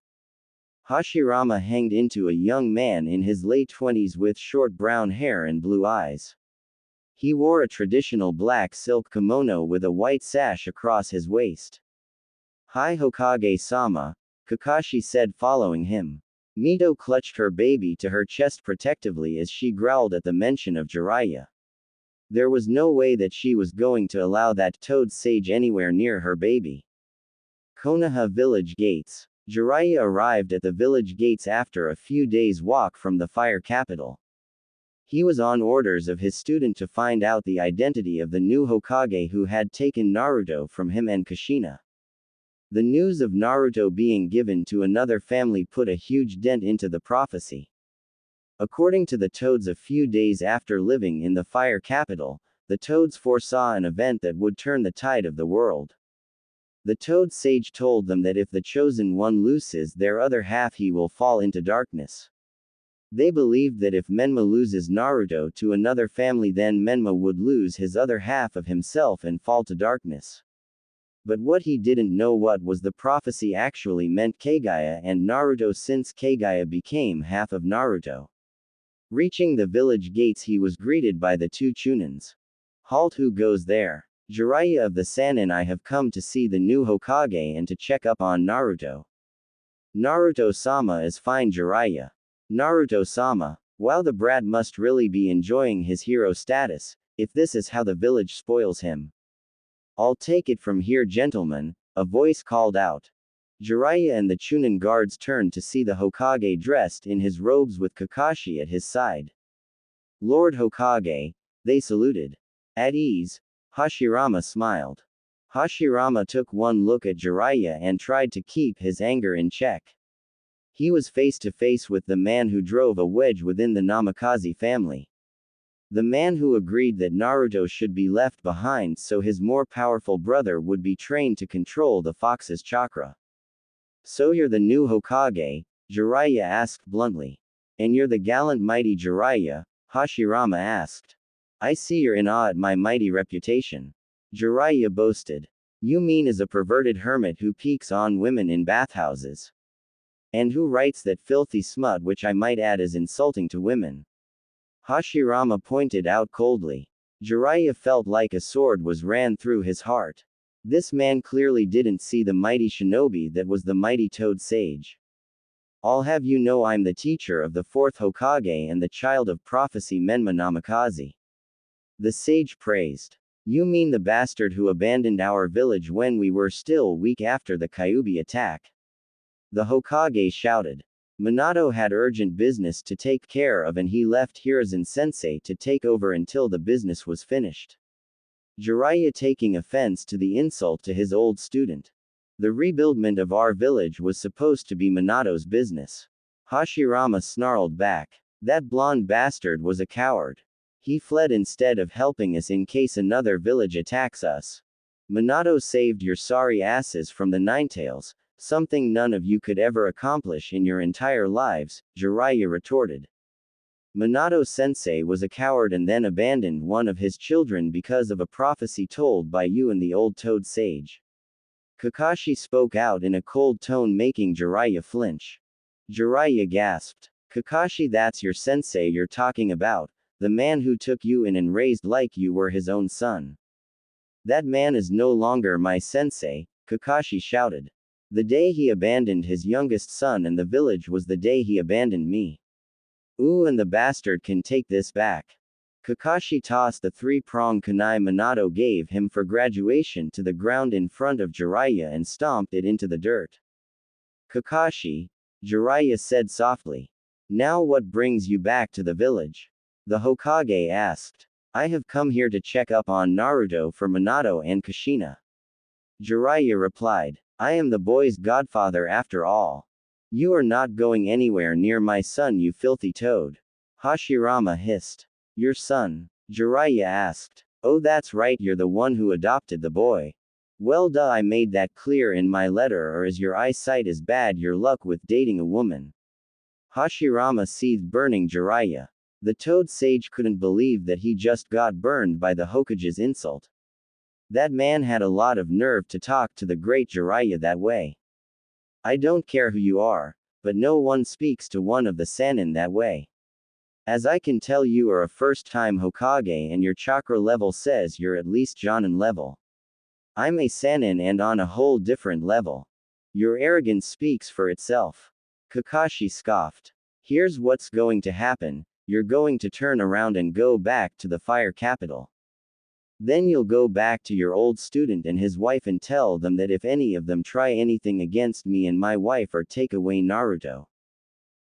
Hashirama hanged into a young man in his late 20s with short brown hair and blue eyes. He wore a traditional black silk kimono with a white sash across his waist. Hi, Hokage-sama, Kakashi said, following him. Mito clutched her baby to her chest protectively as she growled at the mention of Jiraiya. There was no way that she was going to allow that toad sage anywhere near her baby. Konoha village gates. Jiraiya arrived at the village gates after a few days' walk from the fire capital. He was on orders of his student to find out the identity of the new Hokage who had taken Naruto from him and Kushina. The news of Naruto being given to another family put a huge dent into the prophecy. According to the Toads, a few days after living in the fire capital, the Toads foresaw an event that would turn the tide of the world. The Toad sage told them that if the chosen one loses their other half, he will fall into darkness. They believed that if Menma loses Naruto to another family, then Menma would lose his other half of himself and fall to darkness. But what he didn't know what was the prophecy actually meant Kaguya and Naruto, since Kaguya became half of Naruto. Reaching the village gates, he was greeted by the two Chunins. Halt, who goes there? Jiraiya of the Sannin, I have come to see the new Hokage and to check up on Naruto. Naruto-sama is fine, Jiraiya. Naruto-sama, wow, the brat must really be enjoying his hero status, if this is how the village spoils him. I'll take it from here, gentlemen, a voice called out. Jiraiya and the Chunin guards turned to see the Hokage dressed in his robes with Kakashi at his side. Lord Hokage, they saluted. At ease, Hashirama smiled. Hashirama took one look at Jiraiya and tried to keep his anger in check. He was face to face with the man who drove a wedge within the Namikaze family. The man who agreed that Naruto should be left behind so his more powerful brother would be trained to control the fox's chakra. So you're the new Hokage? Jiraiya asked bluntly. And you're the gallant mighty Jiraiya? Hashirama asked. I see you're in awe at my mighty reputation. Jiraiya boasted. You mean as a perverted hermit who peeks on women in bathhouses? And who writes that filthy smut, which I might add is insulting to women? Hashirama pointed out coldly. Jiraiya felt like a sword was ran through his heart. This man clearly didn't see the mighty shinobi that was the mighty Toad Sage. I'll have you know I'm the teacher of the fourth Hokage and the child of prophecy Menma Namikaze. The sage praised. You mean the bastard who abandoned our village when we were still weak after the Kyuubi attack? The Hokage shouted. Minato had urgent business to take care of and he left Hiruzen-sensei to take over until the business was finished. Jiraiya taking offense to the insult to his old student. The rebuildment of our village was supposed to be Minato's business. Hashirama snarled back. That blonde bastard was a coward. He fled instead of helping us in case another village attacks us. Minato saved your sorry asses from the Ninetales, something none of you could ever accomplish in your entire lives, Jiraiya retorted. Minato-sensei was a coward and then abandoned one of his children because of a prophecy told by you and the old Toad Sage. Kakashi spoke out in a cold tone, making Jiraiya flinch. Jiraiya gasped. Kakashi, that's your sensei you're talking about, the man who took you in and raised like you were his own son. That man is no longer my sensei, Kakashi shouted. The day he abandoned his youngest son in the village was the day he abandoned me. Ooh, and the bastard can take this back. Kakashi tossed the three-pronged kunai Minato gave him for graduation to the ground in front of Jiraiya and stomped it into the dirt. Kakashi, Jiraiya said softly. Now what brings you back to the village? The Hokage asked. I have come here to check up on Naruto for Minato and Kushina. Jiraiya replied. I am the boy's godfather after all. You are not going anywhere near my son, you filthy toad. Hashirama hissed. Your son? Jiraiya asked. Oh, that's right, you're the one who adopted the boy. Well, duh, I made that clear in my letter, or is your eyesight as bad your luck with dating a woman? Hashirama seethed, burning Jiraiya. The toad sage couldn't believe that he just got burned by the Hokage's insult. That man had a lot of nerve to talk to the great Jiraiya that way. I don't care who you are, but no one speaks to one of the Sannin that way. As I can tell, you are a first-time Hokage and your chakra level says you're at least Jonin level. I'm a Sannin and on a whole different level. Your arrogance speaks for itself. Kakashi scoffed. Here's what's going to happen, you're going to turn around and go back to the fire capital. Then you'll go back to your old student and his wife and tell them that if any of them try anything against me and my wife or take away Naruto,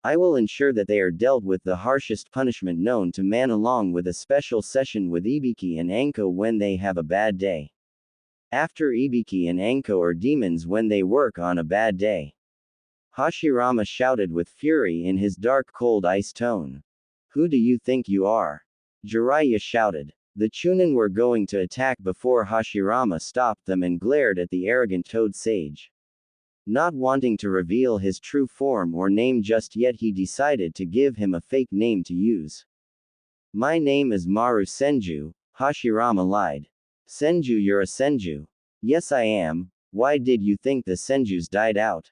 I will ensure that they are dealt with the harshest punishment known to man, along with a special session with Ibiki and Anko when they have a bad day. After Ibiki and Anko are demons when they work on a bad day. Hashirama shouted with fury in his dark cold ice tone. Who do you think you are? Jiraiya shouted. The Chunin were going to attack before Hashirama stopped them and glared at the arrogant toad sage. Not wanting to reveal his true form or name just yet, he decided to give him a fake name to use. My name is Maru Senju, Hashirama lied. Senju, you're a Senju. Yes, I am. Why did you think the Senjus died out?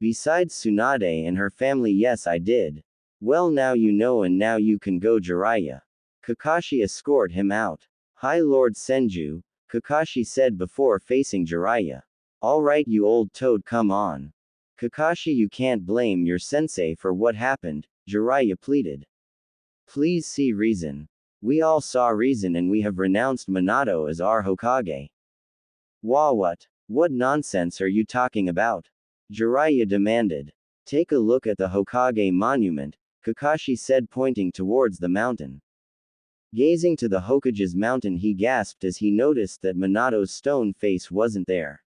Besides Tsunade and her family, yes, I did. Well, now you know, and now you can go, Jiraiya. Kakashi escorted him out. Hi, Lord Senju, Kakashi said before facing Jiraiya. Alright, you old toad, come on. Kakashi, you can't blame your sensei for what happened, Jiraiya pleaded. Please see reason. We all saw reason and we have renounced Minato as our Hokage. What? What nonsense are you talking about? Jiraiya demanded. Take a look at the Hokage monument, Kakashi said, pointing towards the mountain. Gazing to the Hokage's mountain, he gasped as he noticed that Minato's stone face wasn't there.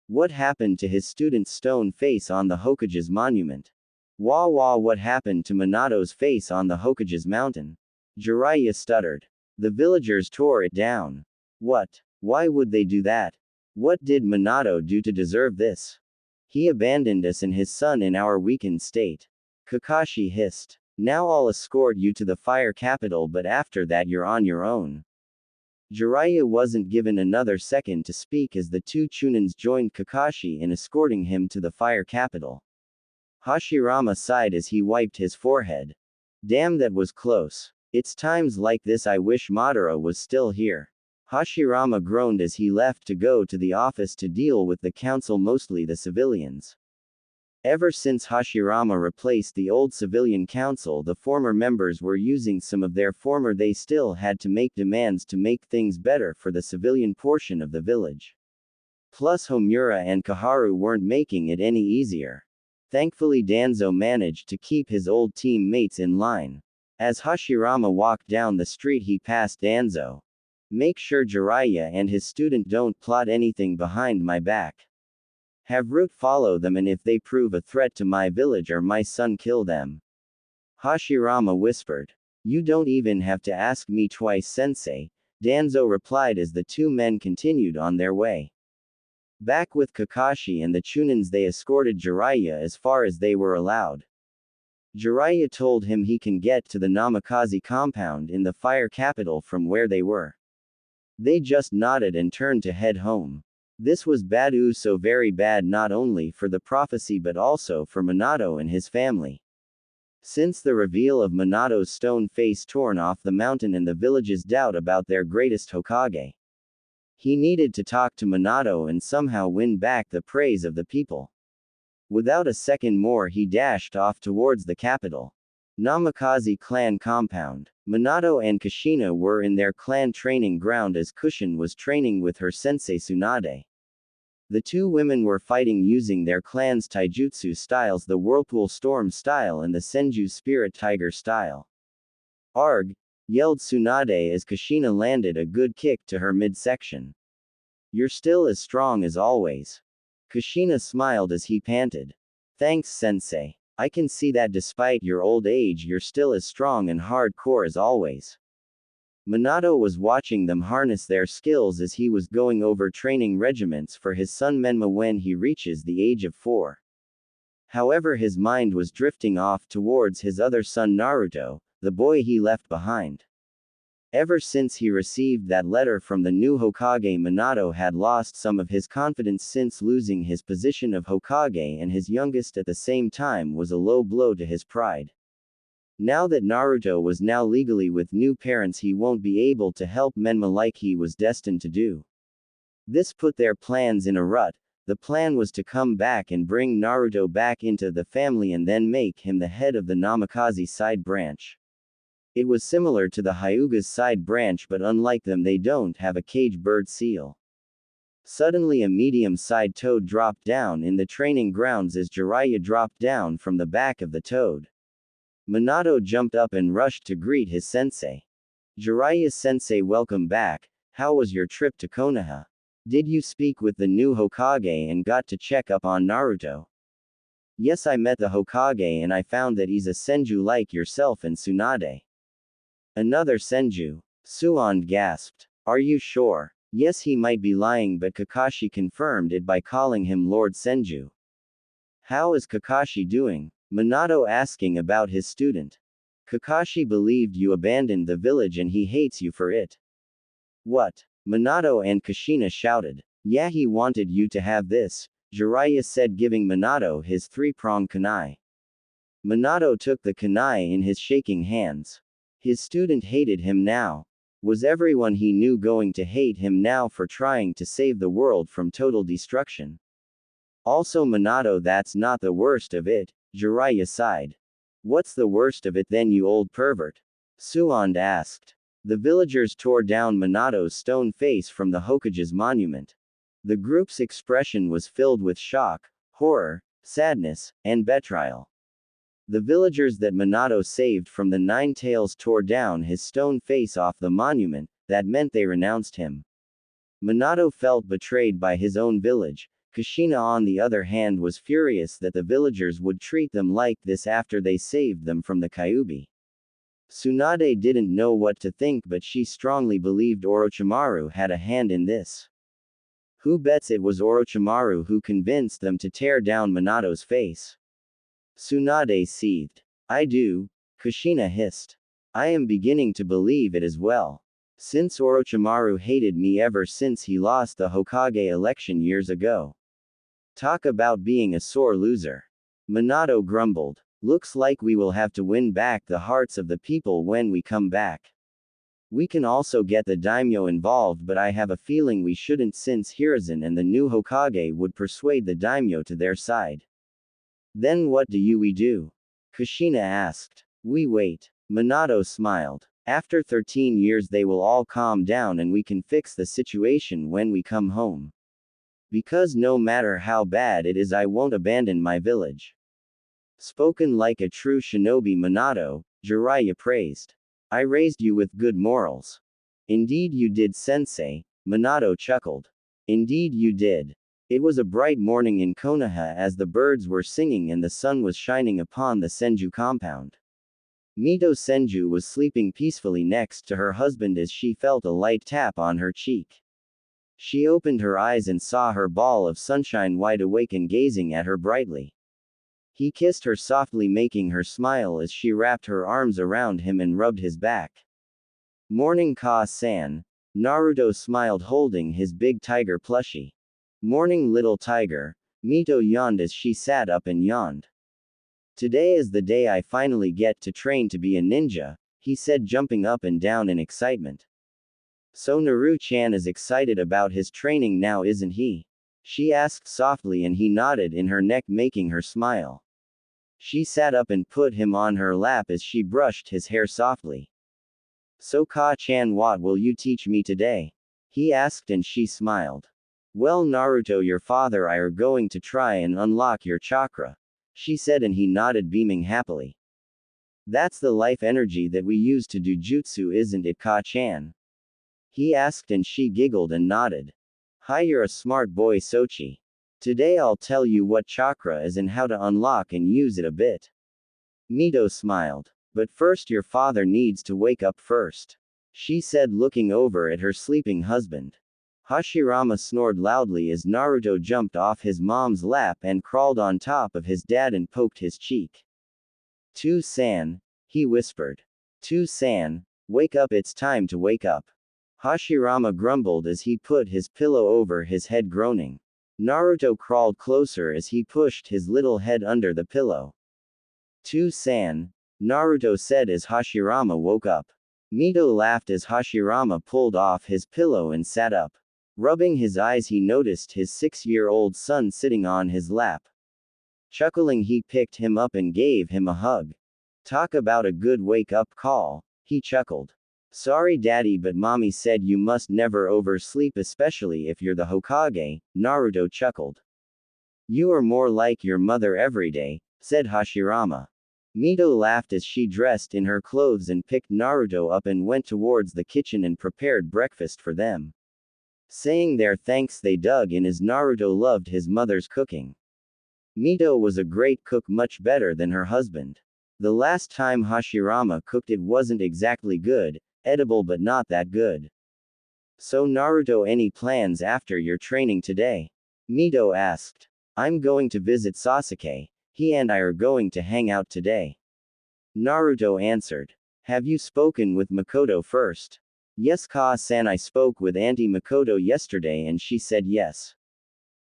What happened to his student's stone face on the Hokage's monument? What happened to Minato's face on the Hokage's mountain? Jiraiya stuttered. The villagers tore it down. What? Why would they do that? What did Minato do to deserve this? He abandoned us and his son in our weakened state. Kakashi hissed. Now I'll escort you to the fire capital, but after that you're on your own. Jiraiya wasn't given another second to speak as the two Chunins joined Kakashi in escorting him to the fire capital. Hashirama sighed as he wiped his forehead. Damn, that was close. It's times like this I wish Madara was still here. Hashirama groaned as he left to go to the office to deal with the council, mostly the civilians. Ever since Hashirama replaced the old civilian council, the former members were using some of their former. They still had to make demands to make things better for the civilian portion of the village. Plus Homura and Kaharu weren't making it any easier. Thankfully Danzo managed to keep his old teammates in line. As Hashirama walked down the street he passed Danzo. Make sure Jiraiya and his student don't plot anything behind my back. Have Root follow them, and if they prove a threat to my village or my son, kill them. Hashirama whispered. You don't even have to ask me twice, sensei, Danzo replied as the two men continued on their way. Back with Kakashi and the Chunins, they escorted Jiraiya as far as they were allowed. Jiraiya told him he can get to the Namikaze compound in the fire capital from where they were. They just nodded and turned to head home. This was bad, so very bad, not only for the prophecy but also for Minato and his family. Since the reveal of Minato's stone face torn off the mountain and the village's doubt about their greatest Hokage. He needed to talk to Minato and somehow win back the praise of the people. Without a second more, he dashed off towards the capital. Namikaze clan compound. Minato and Kushina were in their clan training ground as Kushin was training with her sensei Tsunade. The two women were fighting using their clan's taijutsu styles, the Whirlpool Storm style and the Senju Spirit Tiger style. "Arg!" yelled Tsunade as Kushina landed a good kick to her midsection. "You're still as strong as always." Kushina smiled as he panted. "Thanks, sensei. I can see that despite your old age you're still as strong and hardcore as always." Minato was watching them harness their skills as he was going over training regiments for his son Menma when he reaches the age of 4. However, his mind was drifting off towards his other son Naruto, the boy he left behind. Ever since he received that letter from the new Hokage, Minato had lost some of his confidence since losing his position of Hokage, and his youngest at the same time was a low blow to his pride. Now that Naruto was now legally with new parents, he won't be able to help Menma like he was destined to do. This put their plans in a rut. The plan was to come back and bring Naruto back into the family and then make him the head of the Namikaze side branch. It was similar to the Hyuga's side branch, but unlike them, they don't have a cage bird seal. Suddenly a medium-sized toad dropped down in the training grounds as Jiraiya dropped down from the back of the toad. Minato jumped up and rushed to greet his sensei. "Jiraiya-sensei, welcome back. How was your trip to Konoha? Did you speak with the new Hokage and got to check up on Naruto?" "Yes, I met the Hokage and I found that he's a Senju like yourself and Tsunade." "Another Senju?" Suan gasped. "Are you sure?" "Yes, he might be lying, but Kakashi confirmed it by calling him Lord Senju." "How is Kakashi doing?" Minato asking about his student. "Kakashi believed you abandoned the village and he hates you for it." "What?" Minato and Kushina shouted. "Yeah, he wanted you to have this," Jiraiya said, giving Minato his three-pronged kunai. Minato took the kunai in his shaking hands. His student hated him now. Was everyone he knew going to hate him now for trying to save the world from total destruction? Also, Minato, that's not the worst of it, Jiraiya sighed. "What's the worst of it then, you old pervert?" Suand asked. The villagers tore down Minato's stone face from the Hokage's monument. The group's expression was filled with shock, horror, sadness, and betrayal. The villagers that Minato saved from the Nine Tails tore down his stone face off the monument. That meant they renounced him. Minato felt betrayed by his own village. Kushina, on the other hand, was furious that the villagers would treat them like this after they saved them from the Kyuubi. Tsunade didn't know what to think, but she strongly believed Orochimaru had a hand in this. Who bets it was Orochimaru who convinced them to tear down Minato's face? Tsunade seethed. "I do," Kushina hissed. "I am beginning to believe it as well. Since Orochimaru hated me ever since he lost the Hokage election years ago. Talk about being a sore loser." Minato grumbled. "Looks like we will have to win back the hearts of the people when we come back. We can also get the daimyo involved, but I have a feeling we shouldn't, since Hiruzen and the new Hokage would persuade the daimyo to their side." "Then what do we do?" Kushina asked. "We wait." Minato smiled. "After 13 years they will all calm down and we can fix the situation when we come home. Because no matter how bad it is, I won't abandon my village." "Spoken like a true shinobi, Minato," Jiraiya praised. "I raised you with good morals." "Indeed you did, sensei," Minato chuckled. "Indeed you did." It was a bright morning in Konoha as the birds were singing and the sun was shining upon the Senju compound. Mito Senju was sleeping peacefully next to her husband as she felt a light tap on her cheek. She opened her eyes and saw her ball of sunshine wide awake and gazing at her brightly. He kissed her softly, making her smile as she wrapped her arms around him and rubbed his back. "Morning, Ka-san," Naruto smiled, holding his big tiger plushie. "Morning, little tiger," Mito yawned as she sat up and yawned. "Today is the day I finally get to train to be a ninja," he said, jumping up and down in excitement. So Naru-chan is excited about his training now, isn't he? She asked softly, and he nodded in her neck, making her smile. She sat up and put him on her lap as she brushed his hair softly. So Ka-chan, what will you teach me today? He asked, and she smiled. Well, Naruto, your father and I are going to try and unlock your chakra, she said, and he nodded, beaming happily. That's the life energy that we use to do jutsu, isn't it, Ka-chan? He asked, and she giggled and nodded. Hi, you're a smart boy, Sochi. Today I'll tell you what chakra is and how to unlock and use it a bit. Mito smiled. But first, your father needs to wake up first, she said, looking over at her sleeping husband. Hashirama snored loudly as Naruto jumped off his mom's lap and crawled on top of his dad and poked his cheek. Tu-san, he whispered. Tu-san, wake up, it's time to wake up. Hashirama grumbled as he put his pillow over his head, groaning. Naruto crawled closer as he pushed his little head under the pillow. Tu-san, Naruto said as Hashirama woke up. Mito laughed as Hashirama pulled off his pillow and sat up. Rubbing his eyes, he noticed his 6-year-old son sitting on his lap. Chuckling, he picked him up and gave him a hug. Talk about a good wake-up call, he chuckled. Sorry, Daddy, but Mommy said you must never oversleep, especially if you're the Hokage, Naruto chuckled. You are more like your mother every day, said Hashirama. Mito laughed as she dressed in her clothes and picked Naruto up and went towards the kitchen and prepared breakfast for them. Saying their thanks, they dug in as Naruto loved his mother's cooking. Mito was a great cook, much better than her husband. The last time Hashirama cooked, it wasn't exactly good, edible but not that good. So Naruto, any plans after your training today? Mito asked. I'm going to visit Sasuke. He and I are going to hang out today. Naruto answered. Have you spoken with Makoto first? Yes, Ka-san, I spoke with Auntie Makoto yesterday and she said yes.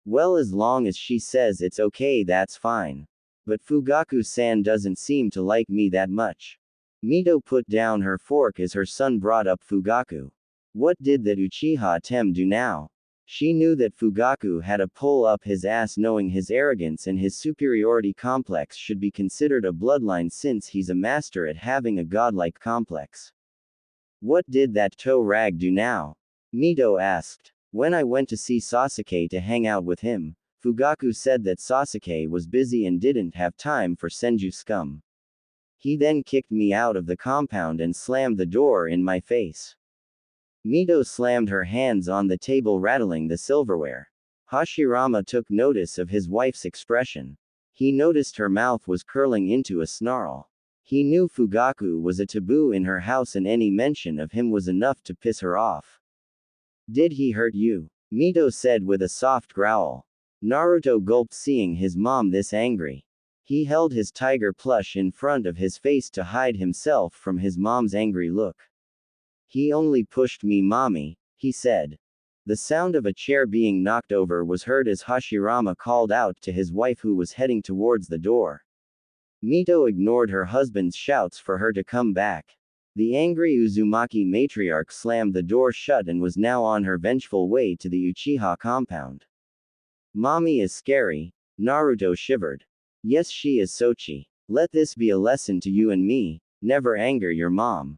Well, as long as she says it's okay, that's fine. But Fugaku-san doesn't seem to like me that much. Mito put down her fork as her son brought up Fugaku. What did that Uchiha Tem do now? She knew that Fugaku had a pull up his ass, knowing his arrogance and his superiority complex should be considered a bloodline since he's a master at having a godlike complex. What did that toe rag do now? Mito asked. When I went to see Sasuke to hang out with him, Fugaku said that Sasuke was busy and didn't have time for Senju scum. He then kicked me out of the compound and slammed the door in my face. Mito slammed her hands on the table, rattling the silverware. Hashirama took notice of his wife's expression. He noticed her mouth was curling into a snarl. He knew Fugaku was a taboo in her house and any mention of him was enough to piss her off. Did he hurt you? Mito said with a soft growl. Naruto gulped, seeing his mom this angry. He held his tiger plush in front of his face to hide himself from his mom's angry look. He only pushed me, Mommy, he said. The sound of a chair being knocked over was heard as Hashirama called out to his wife, who was heading towards the door. Mito ignored her husband's shouts for her to come back. The angry Uzumaki matriarch slammed the door shut and was now on her vengeful way to the Uchiha compound. Mommy is scary, Naruto shivered. Yes, she is, Sochi. Let this be a lesson to you and me, never anger your mom.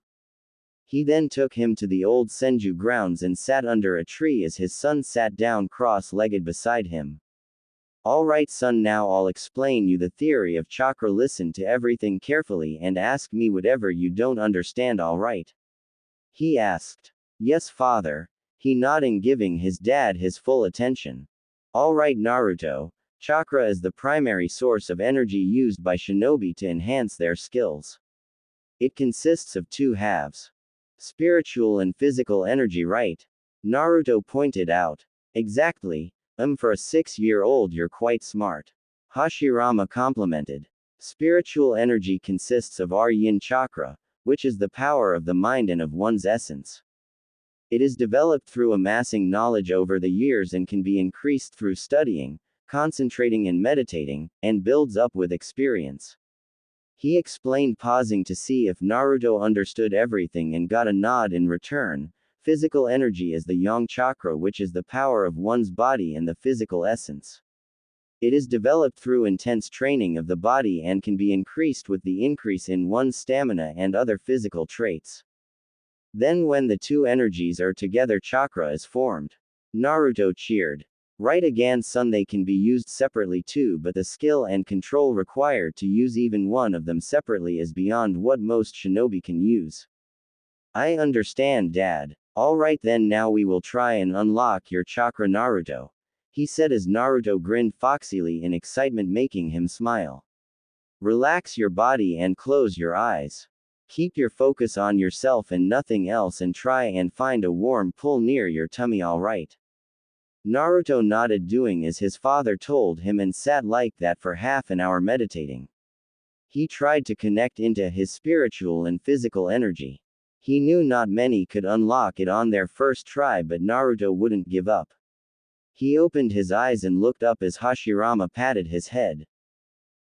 He then took him to the old Senju grounds and sat under a tree as his son sat down cross-legged beside him. Alright son, now I'll explain you the theory of chakra. Listen to everything carefully and ask me whatever you don't understand, alright? He asked. Yes, father, he nodding, giving his dad his full attention. Alright Naruto, chakra is the primary source of energy used by shinobi to enhance their skills. It consists of two halves. Spiritual and physical energy, right? Naruto pointed out. Exactly. For a 6-year-old you're quite smart. Hashirama complimented. Spiritual energy consists of our yin chakra, which is the power of the mind and of one's essence. It is developed through amassing knowledge over the years and can be increased through studying, concentrating and meditating, and builds up with experience. He explained, pausing to see if Naruto understood everything and got a nod in return, Physical energy is the yang chakra, which is the power of one's body and the physical essence. It is developed through intense training of the body and can be increased with the increase in one's stamina and other physical traits. Then when the two energies are together, chakra is formed. Naruto cheered. Right again, son, they can be used separately too, but the skill and control required to use even one of them separately is beyond what most shinobi can use. I understand, Dad. Alright then, now we will try and unlock your chakra, Naruto, he said as Naruto grinned foxily in excitement, making him smile. Relax your body and close your eyes. Keep your focus on yourself and nothing else, and try and find a warm pull near your tummy, alright? Naruto nodded, doing as his father told him, and sat like that for half an hour meditating. He tried to connect into his spiritual and physical energy. He knew not many could unlock it on their first try, but Naruto wouldn't give up. He opened his eyes and looked up as Hashirama patted his head.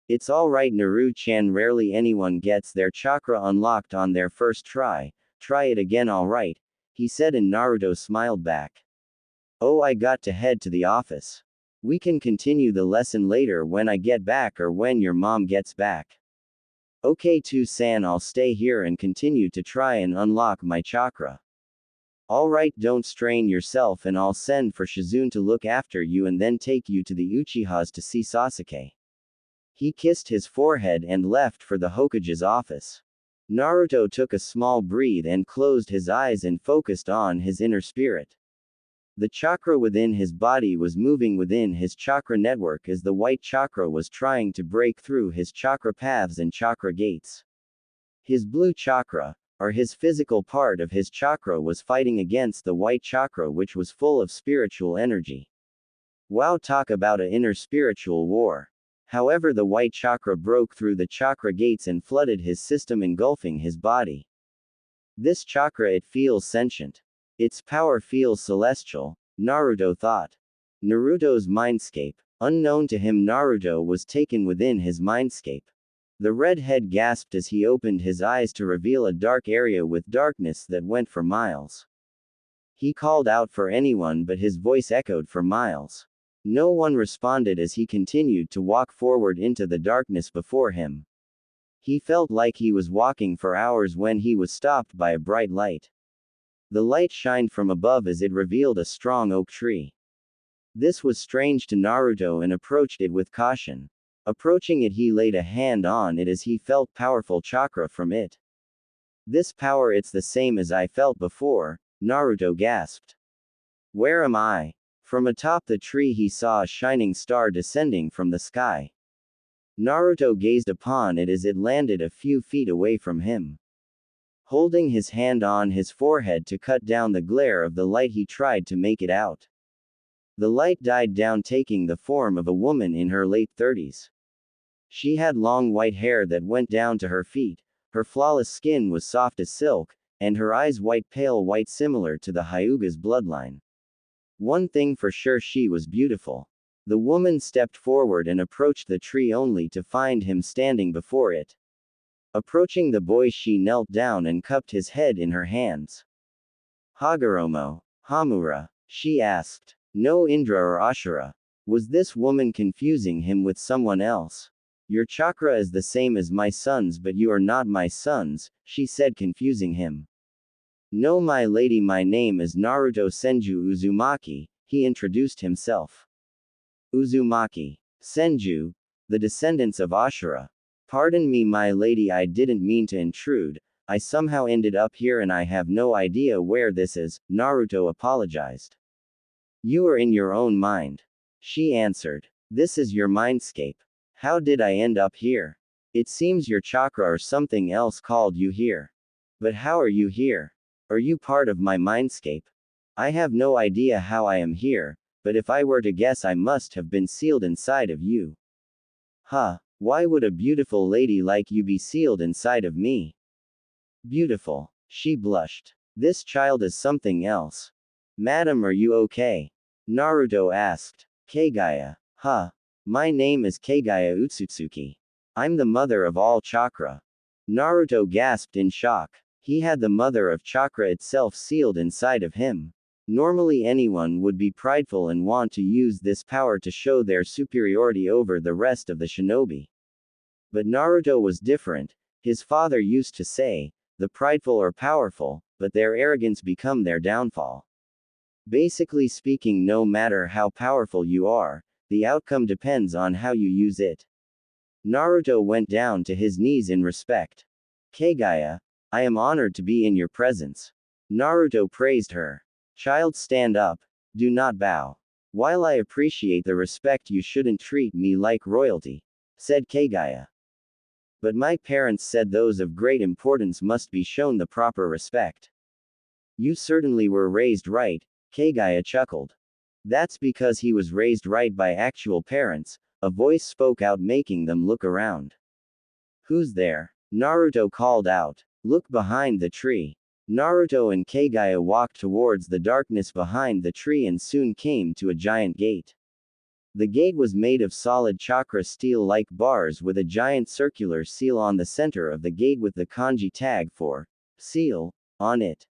It's alright, Naru-chan, rarely anyone gets their chakra unlocked on their first try. Try it again, alright, he said, and Naruto smiled back. Oh, I got to head to the office. We can continue the lesson later when I get back or when your mom gets back. Okay too-san, I'll stay here and continue to try and unlock my chakra. Alright, don't strain yourself, and I'll send for Shizune to look after you and then take you to the Uchihas to see Sasuke. He kissed his forehead and left for the Hokage's office. Naruto took a small breath and closed his eyes and focused on his inner spirit. The chakra within his body was moving within his chakra network as the white chakra was trying to break through his chakra paths and chakra gates. His blue chakra, or his physical part of his chakra, was fighting against the white chakra, which was full of spiritual energy. Wow, talk about an inner spiritual war. However, the white chakra broke through the chakra gates and flooded his system, engulfing his body. This chakra, it feels sentient. Its power feels celestial, Naruto thought. Naruto's mindscape. Unknown to him, Naruto was taken within his mindscape. The redhead gasped as he opened his eyes to reveal a dark area with darkness that went for miles. He called out for anyone, but his voice echoed for miles. No one responded as he continued to walk forward into the darkness before him. He felt like he was walking for hours when he was stopped by a bright light. The light shined from above as it revealed a strong oak tree. This was strange to Naruto and approached it with caution. Approaching it, he laid a hand on it as he felt powerful chakra from it. This power, it's the same as I felt before, Naruto gasped. Where am I? From atop the tree he saw a shining star descending from the sky. Naruto gazed upon it as it landed a few feet away from him. Holding his hand on his forehead to cut down the glare of the light, he tried to make it out. The light died down, taking the form of a woman in her late 30s. She had long white hair that went down to her feet, her flawless skin was soft as silk, and her eyes pale white, similar to the Hyuga's bloodline. One thing for sure, she was beautiful. The woman stepped forward and approached the tree only to find him standing before it. Approaching the boy, she knelt down and cupped his head in her hands. Hagoromo, Hamura, she asked. No, Indra or Ashura. Was this woman confusing him with someone else? Your chakra is the same as my son's, but you are not my sons, she said, confusing him. No, my lady, my name is Naruto Senju Uzumaki, he introduced himself. Uzumaki. Senju. The descendants of Ashura. Pardon me, my lady, I didn't mean to intrude, I somehow ended up here and I have no idea where this is, Naruto apologized. You are in your own mind. She answered. This is your mindscape. How did I end up here? It seems your chakra or something else called you here. But how are you here? Are you part of my mindscape? I have no idea how I am here, but if I were to guess, I must have been sealed inside of you. Huh, why would a beautiful lady like you be sealed inside of me? Beautiful. She blushed. This child is something else. Madam, are you okay? Naruto asked. Kaguya. Huh. My name is Kaguya Utsutsuki. I'm the mother of all chakra. Naruto gasped in shock. He had the mother of chakra itself sealed inside of him. Normally anyone would be prideful and want to use this power to show their superiority over the rest of the shinobi. But Naruto was different. His father used to say, the prideful are powerful, but their arrogance become their downfall. Basically speaking, no matter how powerful you are, the outcome depends on how you use it. Naruto went down to his knees in respect. Kaguya, I am honored to be in your presence. Naruto praised her. Child, stand up. Do not bow. While I appreciate the respect, you shouldn't treat me like royalty, said Kaguya. But my parents said those of great importance must be shown the proper respect. You certainly were raised right, Kaguya chuckled. That's because he was raised right by actual parents, a voice spoke out making them look around. Who's there? Naruto called out. Look behind the tree. Naruto and Kaguya walked towards the darkness behind the tree and soon came to a giant gate. The gate was made of solid chakra steel-like bars with a giant circular seal on the center of the gate with the kanji tag for seal on it.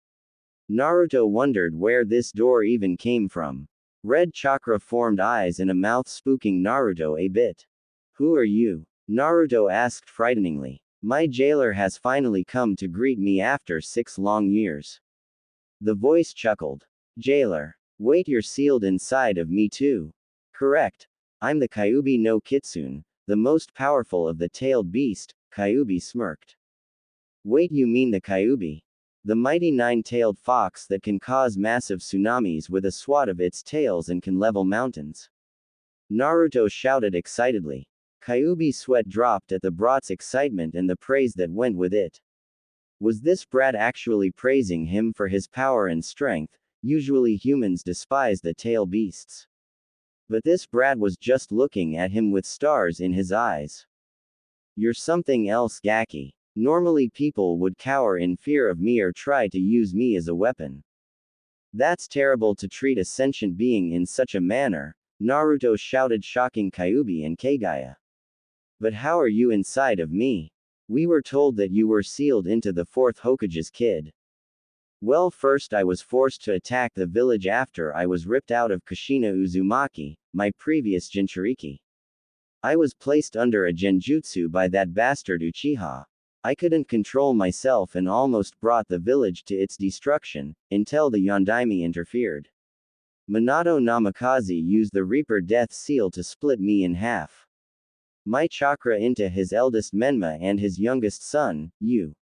Naruto wondered where this door even came from. Red chakra formed eyes and a mouth spooking Naruto a bit. Who are you? Naruto asked frighteningly. My jailer has finally come to greet me after 6 long years. The voice chuckled. Jailer. Wait, you're sealed inside of me too. Correct. I'm the Kyuubi no Kitsune, the most powerful of the tailed beast, Kyuubi smirked. Wait, you mean the Kyuubi? The mighty 9-tailed fox that can cause massive tsunamis with a swat of its tails and can level mountains. Naruto shouted excitedly. Kyuubi's sweat dropped at the brat's excitement and the praise that went with it. Was this brat actually praising him for his power and strength? Usually humans despise the tail beasts. But this brat was just looking at him with stars in his eyes. You're something else, Gaki. Normally people would cower in fear of me or try to use me as a weapon. That's terrible to treat a sentient being in such a manner, Naruto shouted, shocking Kyuubi and Kaguya. But how are you inside of me? We were told that you were sealed into the 4th Hokage's kid. Well, first I was forced to attack the village after I was ripped out of Kushina Uzumaki, my previous Jinchuriki. I was placed under a genjutsu by that bastard Uchiha. I couldn't control myself and almost brought the village to its destruction, until the Yondaime interfered. Minato Namikaze used the Reaper Death Seal to split me in half. My chakra into his eldest Menma and his youngest son, Yu.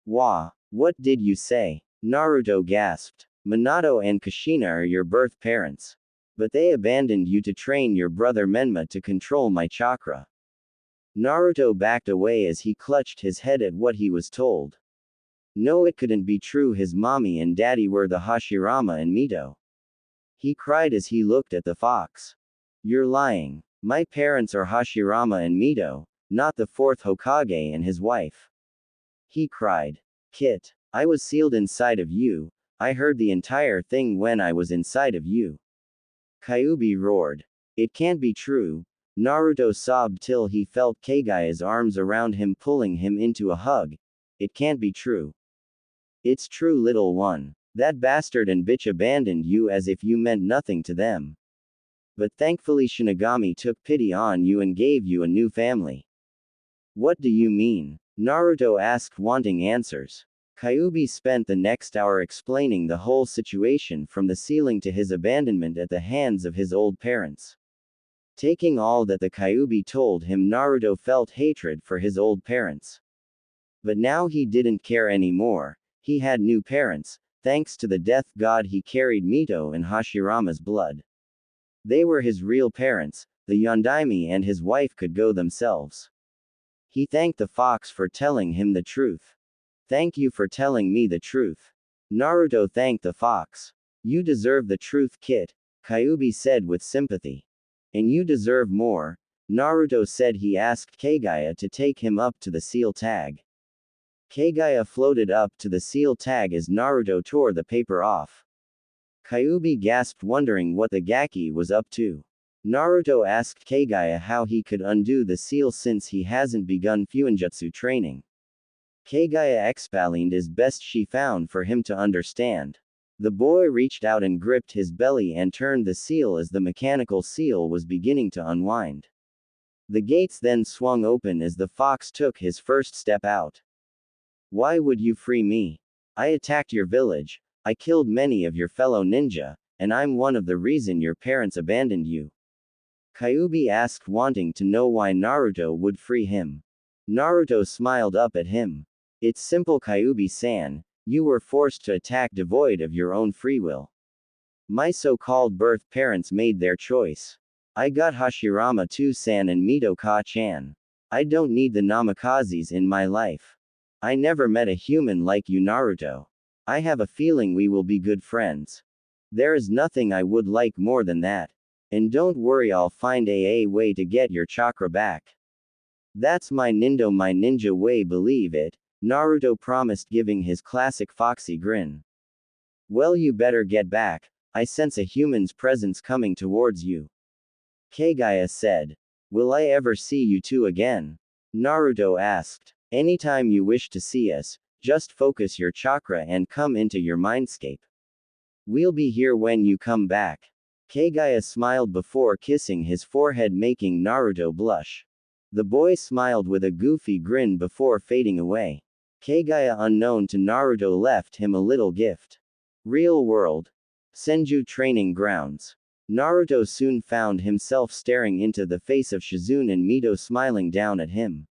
Wah, what did you say? Naruto gasped. Minato and Kushina are your birth parents. But they abandoned you to train your brother Menma to control my chakra. Naruto backed away as he clutched his head at what he was told. No, it couldn't be true. His mommy and daddy were the Hashirama and Mito. He cried as he looked at the fox. You're lying. My parents are Hashirama and Mito, not the 4th Hokage and his wife. He cried. Kit. I was sealed inside of you. I heard the entire thing when I was inside of you. Kyuubi roared. It can't be true. Naruto sobbed till he felt Kaguya's arms around him pulling him into a hug. It can't be true. It's true, little one. That bastard and bitch abandoned you as if you meant nothing to them. But thankfully Shinogami took pity on you and gave you a new family. What do you mean? Naruto asked, wanting answers. Kyuubi spent the next hour explaining the whole situation from the sealing to his abandonment at the hands of his old parents. Taking all that the Kyuubi told him, Naruto felt hatred for his old parents. But now he didn't care anymore. He had new parents. Thanks to the death god, he carried Mito and Hashirama's blood. They were his real parents. The Yondaime and his wife could go themselves. He thanked the fox for telling him the truth. Thank you for telling me the truth. Naruto thanked the fox. You deserve the truth, Kit, Kyuubi said with sympathy. And you deserve more, Naruto said. He asked Kaguya to take him up to the seal tag. Kaguya floated up to the seal tag as Naruto tore the paper off. Kyuubi gasped, wondering what the Gaki was up to. Naruto asked Kaguya how he could undo the seal since he hasn't begun Fuinjutsu training. Kaguya explained as best she found for him to understand. The boy reached out and gripped his belly and turned the seal as the mechanical seal was beginning to unwind. The gates then swung open as the fox took his first step out. Why would you free me? I attacked your village, I killed many of your fellow ninja, and I'm one of the reason your parents abandoned you. Kyuubi asked, wanting to know why Naruto would free him. Naruto smiled up at him. It's simple, Kyuubi-san, you were forced to attack devoid of your own free will. My so-called birth parents made their choice. I got Hashirama 2-san and Mito Ka-chan. I don't need the Namakazes in my life. I never met a human like you, Naruto. I have a feeling we will be good friends. There is nothing I would like more than that. And don't worry, I'll find a way to get your chakra back. That's my ninja way, believe it, Naruto promised, giving his classic foxy grin. Well, you better get back, I sense a human's presence coming towards you. Kaguya said. Will I ever see you two again? Naruto asked. Anytime you wish to see us, just focus your chakra and come into your mindscape. We'll be here when you come back. Kaguya smiled before kissing his forehead, making Naruto blush. The boy smiled with a goofy grin before fading away. Kaguya, unknown to Naruto, left him a little gift. Real world. Senju training grounds. Naruto soon found himself staring into the face of Shizune and Mito, smiling down at him.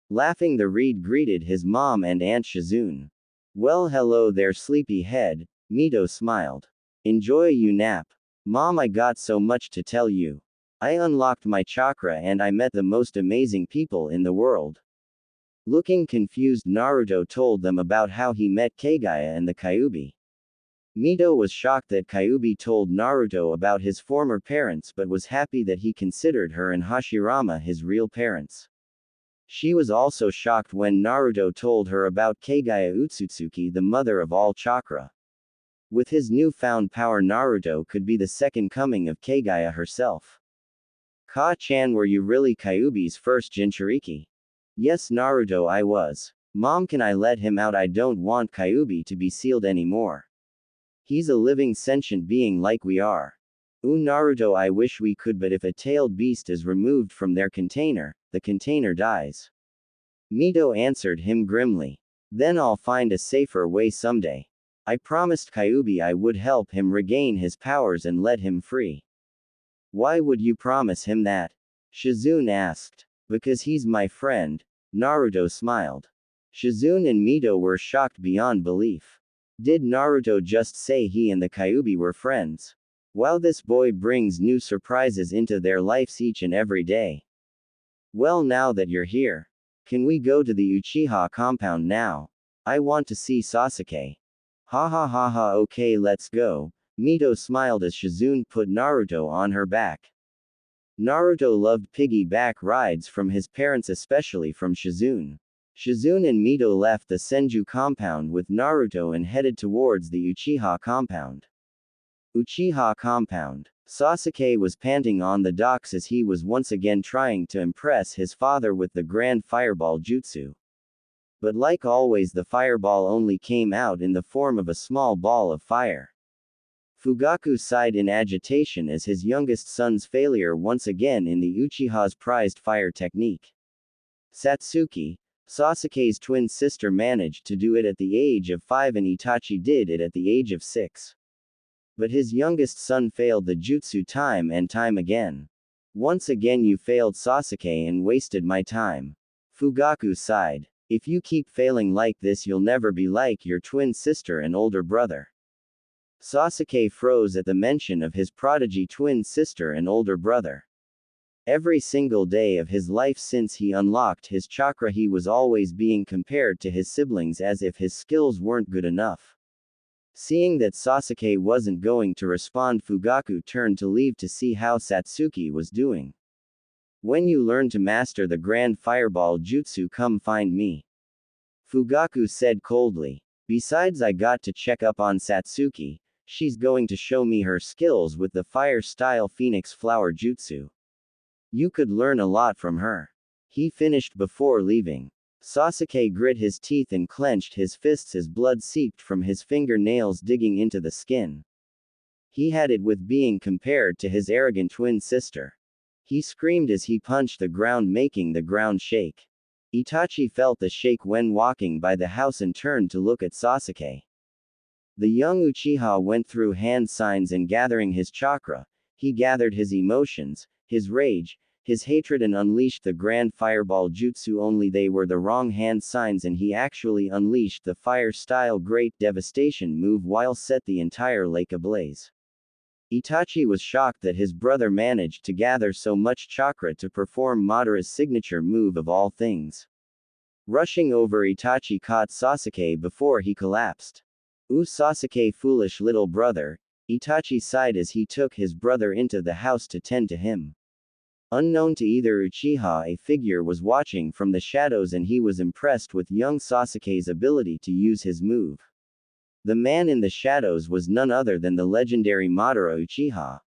Laughing, the Reed greeted his mom and Aunt Shizune. Well, hello there, sleepyhead, Mito smiled. Enjoy your nap. Mom, I got so much to tell you. I unlocked my chakra and I met the most amazing people in the world. Looking confused, Naruto told them about how he met Kaguya and the Kyuubi. Mito was shocked that Kyuubi told Naruto about his former parents, but was happy that he considered her and Hashirama his real parents. She was also shocked when Naruto told her about Kaguya Utsutsuki, the mother of all chakra. With his newfound power, Naruto could be the second coming of Kaguya herself. Ka-chan, were you really Kyuubi's first Jinchuriki? Yes, Naruto, I was. Mom, can I let him out? I don't want Kyuubi to be sealed anymore. He's a living sentient being like we are. Naruto, I wish we could, but if a tailed beast is removed from their container, the container dies. Mito answered him grimly. Then I'll find a safer way someday. I promised Kyuubi I would help him regain his powers and let him free. Why would you promise him that? Shizune asked. Because he's my friend, Naruto smiled. Shizune and Mito were shocked beyond belief. Did Naruto just say he and the Kyuubi were friends? Wow, this boy brings new surprises into their lives each and every day. Well, now that you're here, can we go to the Uchiha compound now? I want to see Sasuke. Ha ha ha ha, okay, let's go. Mito smiled as Shizune put Naruto on her back. Naruto loved piggyback rides from his parents, especially from Shizune. Shizune and Mito left the Senju compound with Naruto and headed towards the Uchiha compound. Uchiha compound. Sasuke was panting on the docks as he was once again trying to impress his father with the grand fireball jutsu. But like always, the fireball only came out in the form of a small ball of fire. Fugaku sighed in agitation as his youngest son's failure once again in the Uchiha's prized fire technique. Satsuki, Sasuke's twin sister, managed to do it at the age of 5 and Itachi did it at the age of 6. But his youngest son failed the jutsu time and time again. Once again you failed, Sasuke, and wasted my time. Fugaku sighed. If you keep failing like this, you'll never be like your twin sister and older brother. Sasuke froze at the mention of his prodigy twin sister and older brother. Every single day of his life since he unlocked his chakra, he was always being compared to his siblings as if his skills weren't good enough. Seeing that Sasuke wasn't going to respond, Fugaku turned to leave to see how Satsuki was doing. When you learn to master the grand fireball jutsu, come find me. Fugaku said coldly. Besides, I got to check up on Satsuki. She's going to show me her skills with the fire-style Phoenix Flower Jutsu. You could learn a lot from her. He finished before leaving. Sasuke grit his teeth and clenched his fists as blood seeped from his fingernails digging into the skin. He had it with being compared to his arrogant twin sister. He screamed as he punched the ground, making the ground shake. Itachi felt the shake when walking by the house and turned to look at Sasuke. The young Uchiha went through hand signs and gathering his chakra, he gathered his emotions, his rage, his hatred and unleashed the grand fireball jutsu, only they were the wrong hand signs and he actually unleashed the fire-style great devastation move while set the entire lake ablaze. Itachi was shocked that his brother managed to gather so much chakra to perform Madara's signature move of all things. Rushing over, Itachi caught Sasuke before he collapsed. "Ooh, Sasuke, foolish little brother," Itachi sighed as he took his brother into the house to tend to him. Unknown to either Uchiha, a figure was watching from the shadows and he was impressed with young Sasuke's ability to use his move. The man in the shadows was none other than the legendary Madara Uchiha.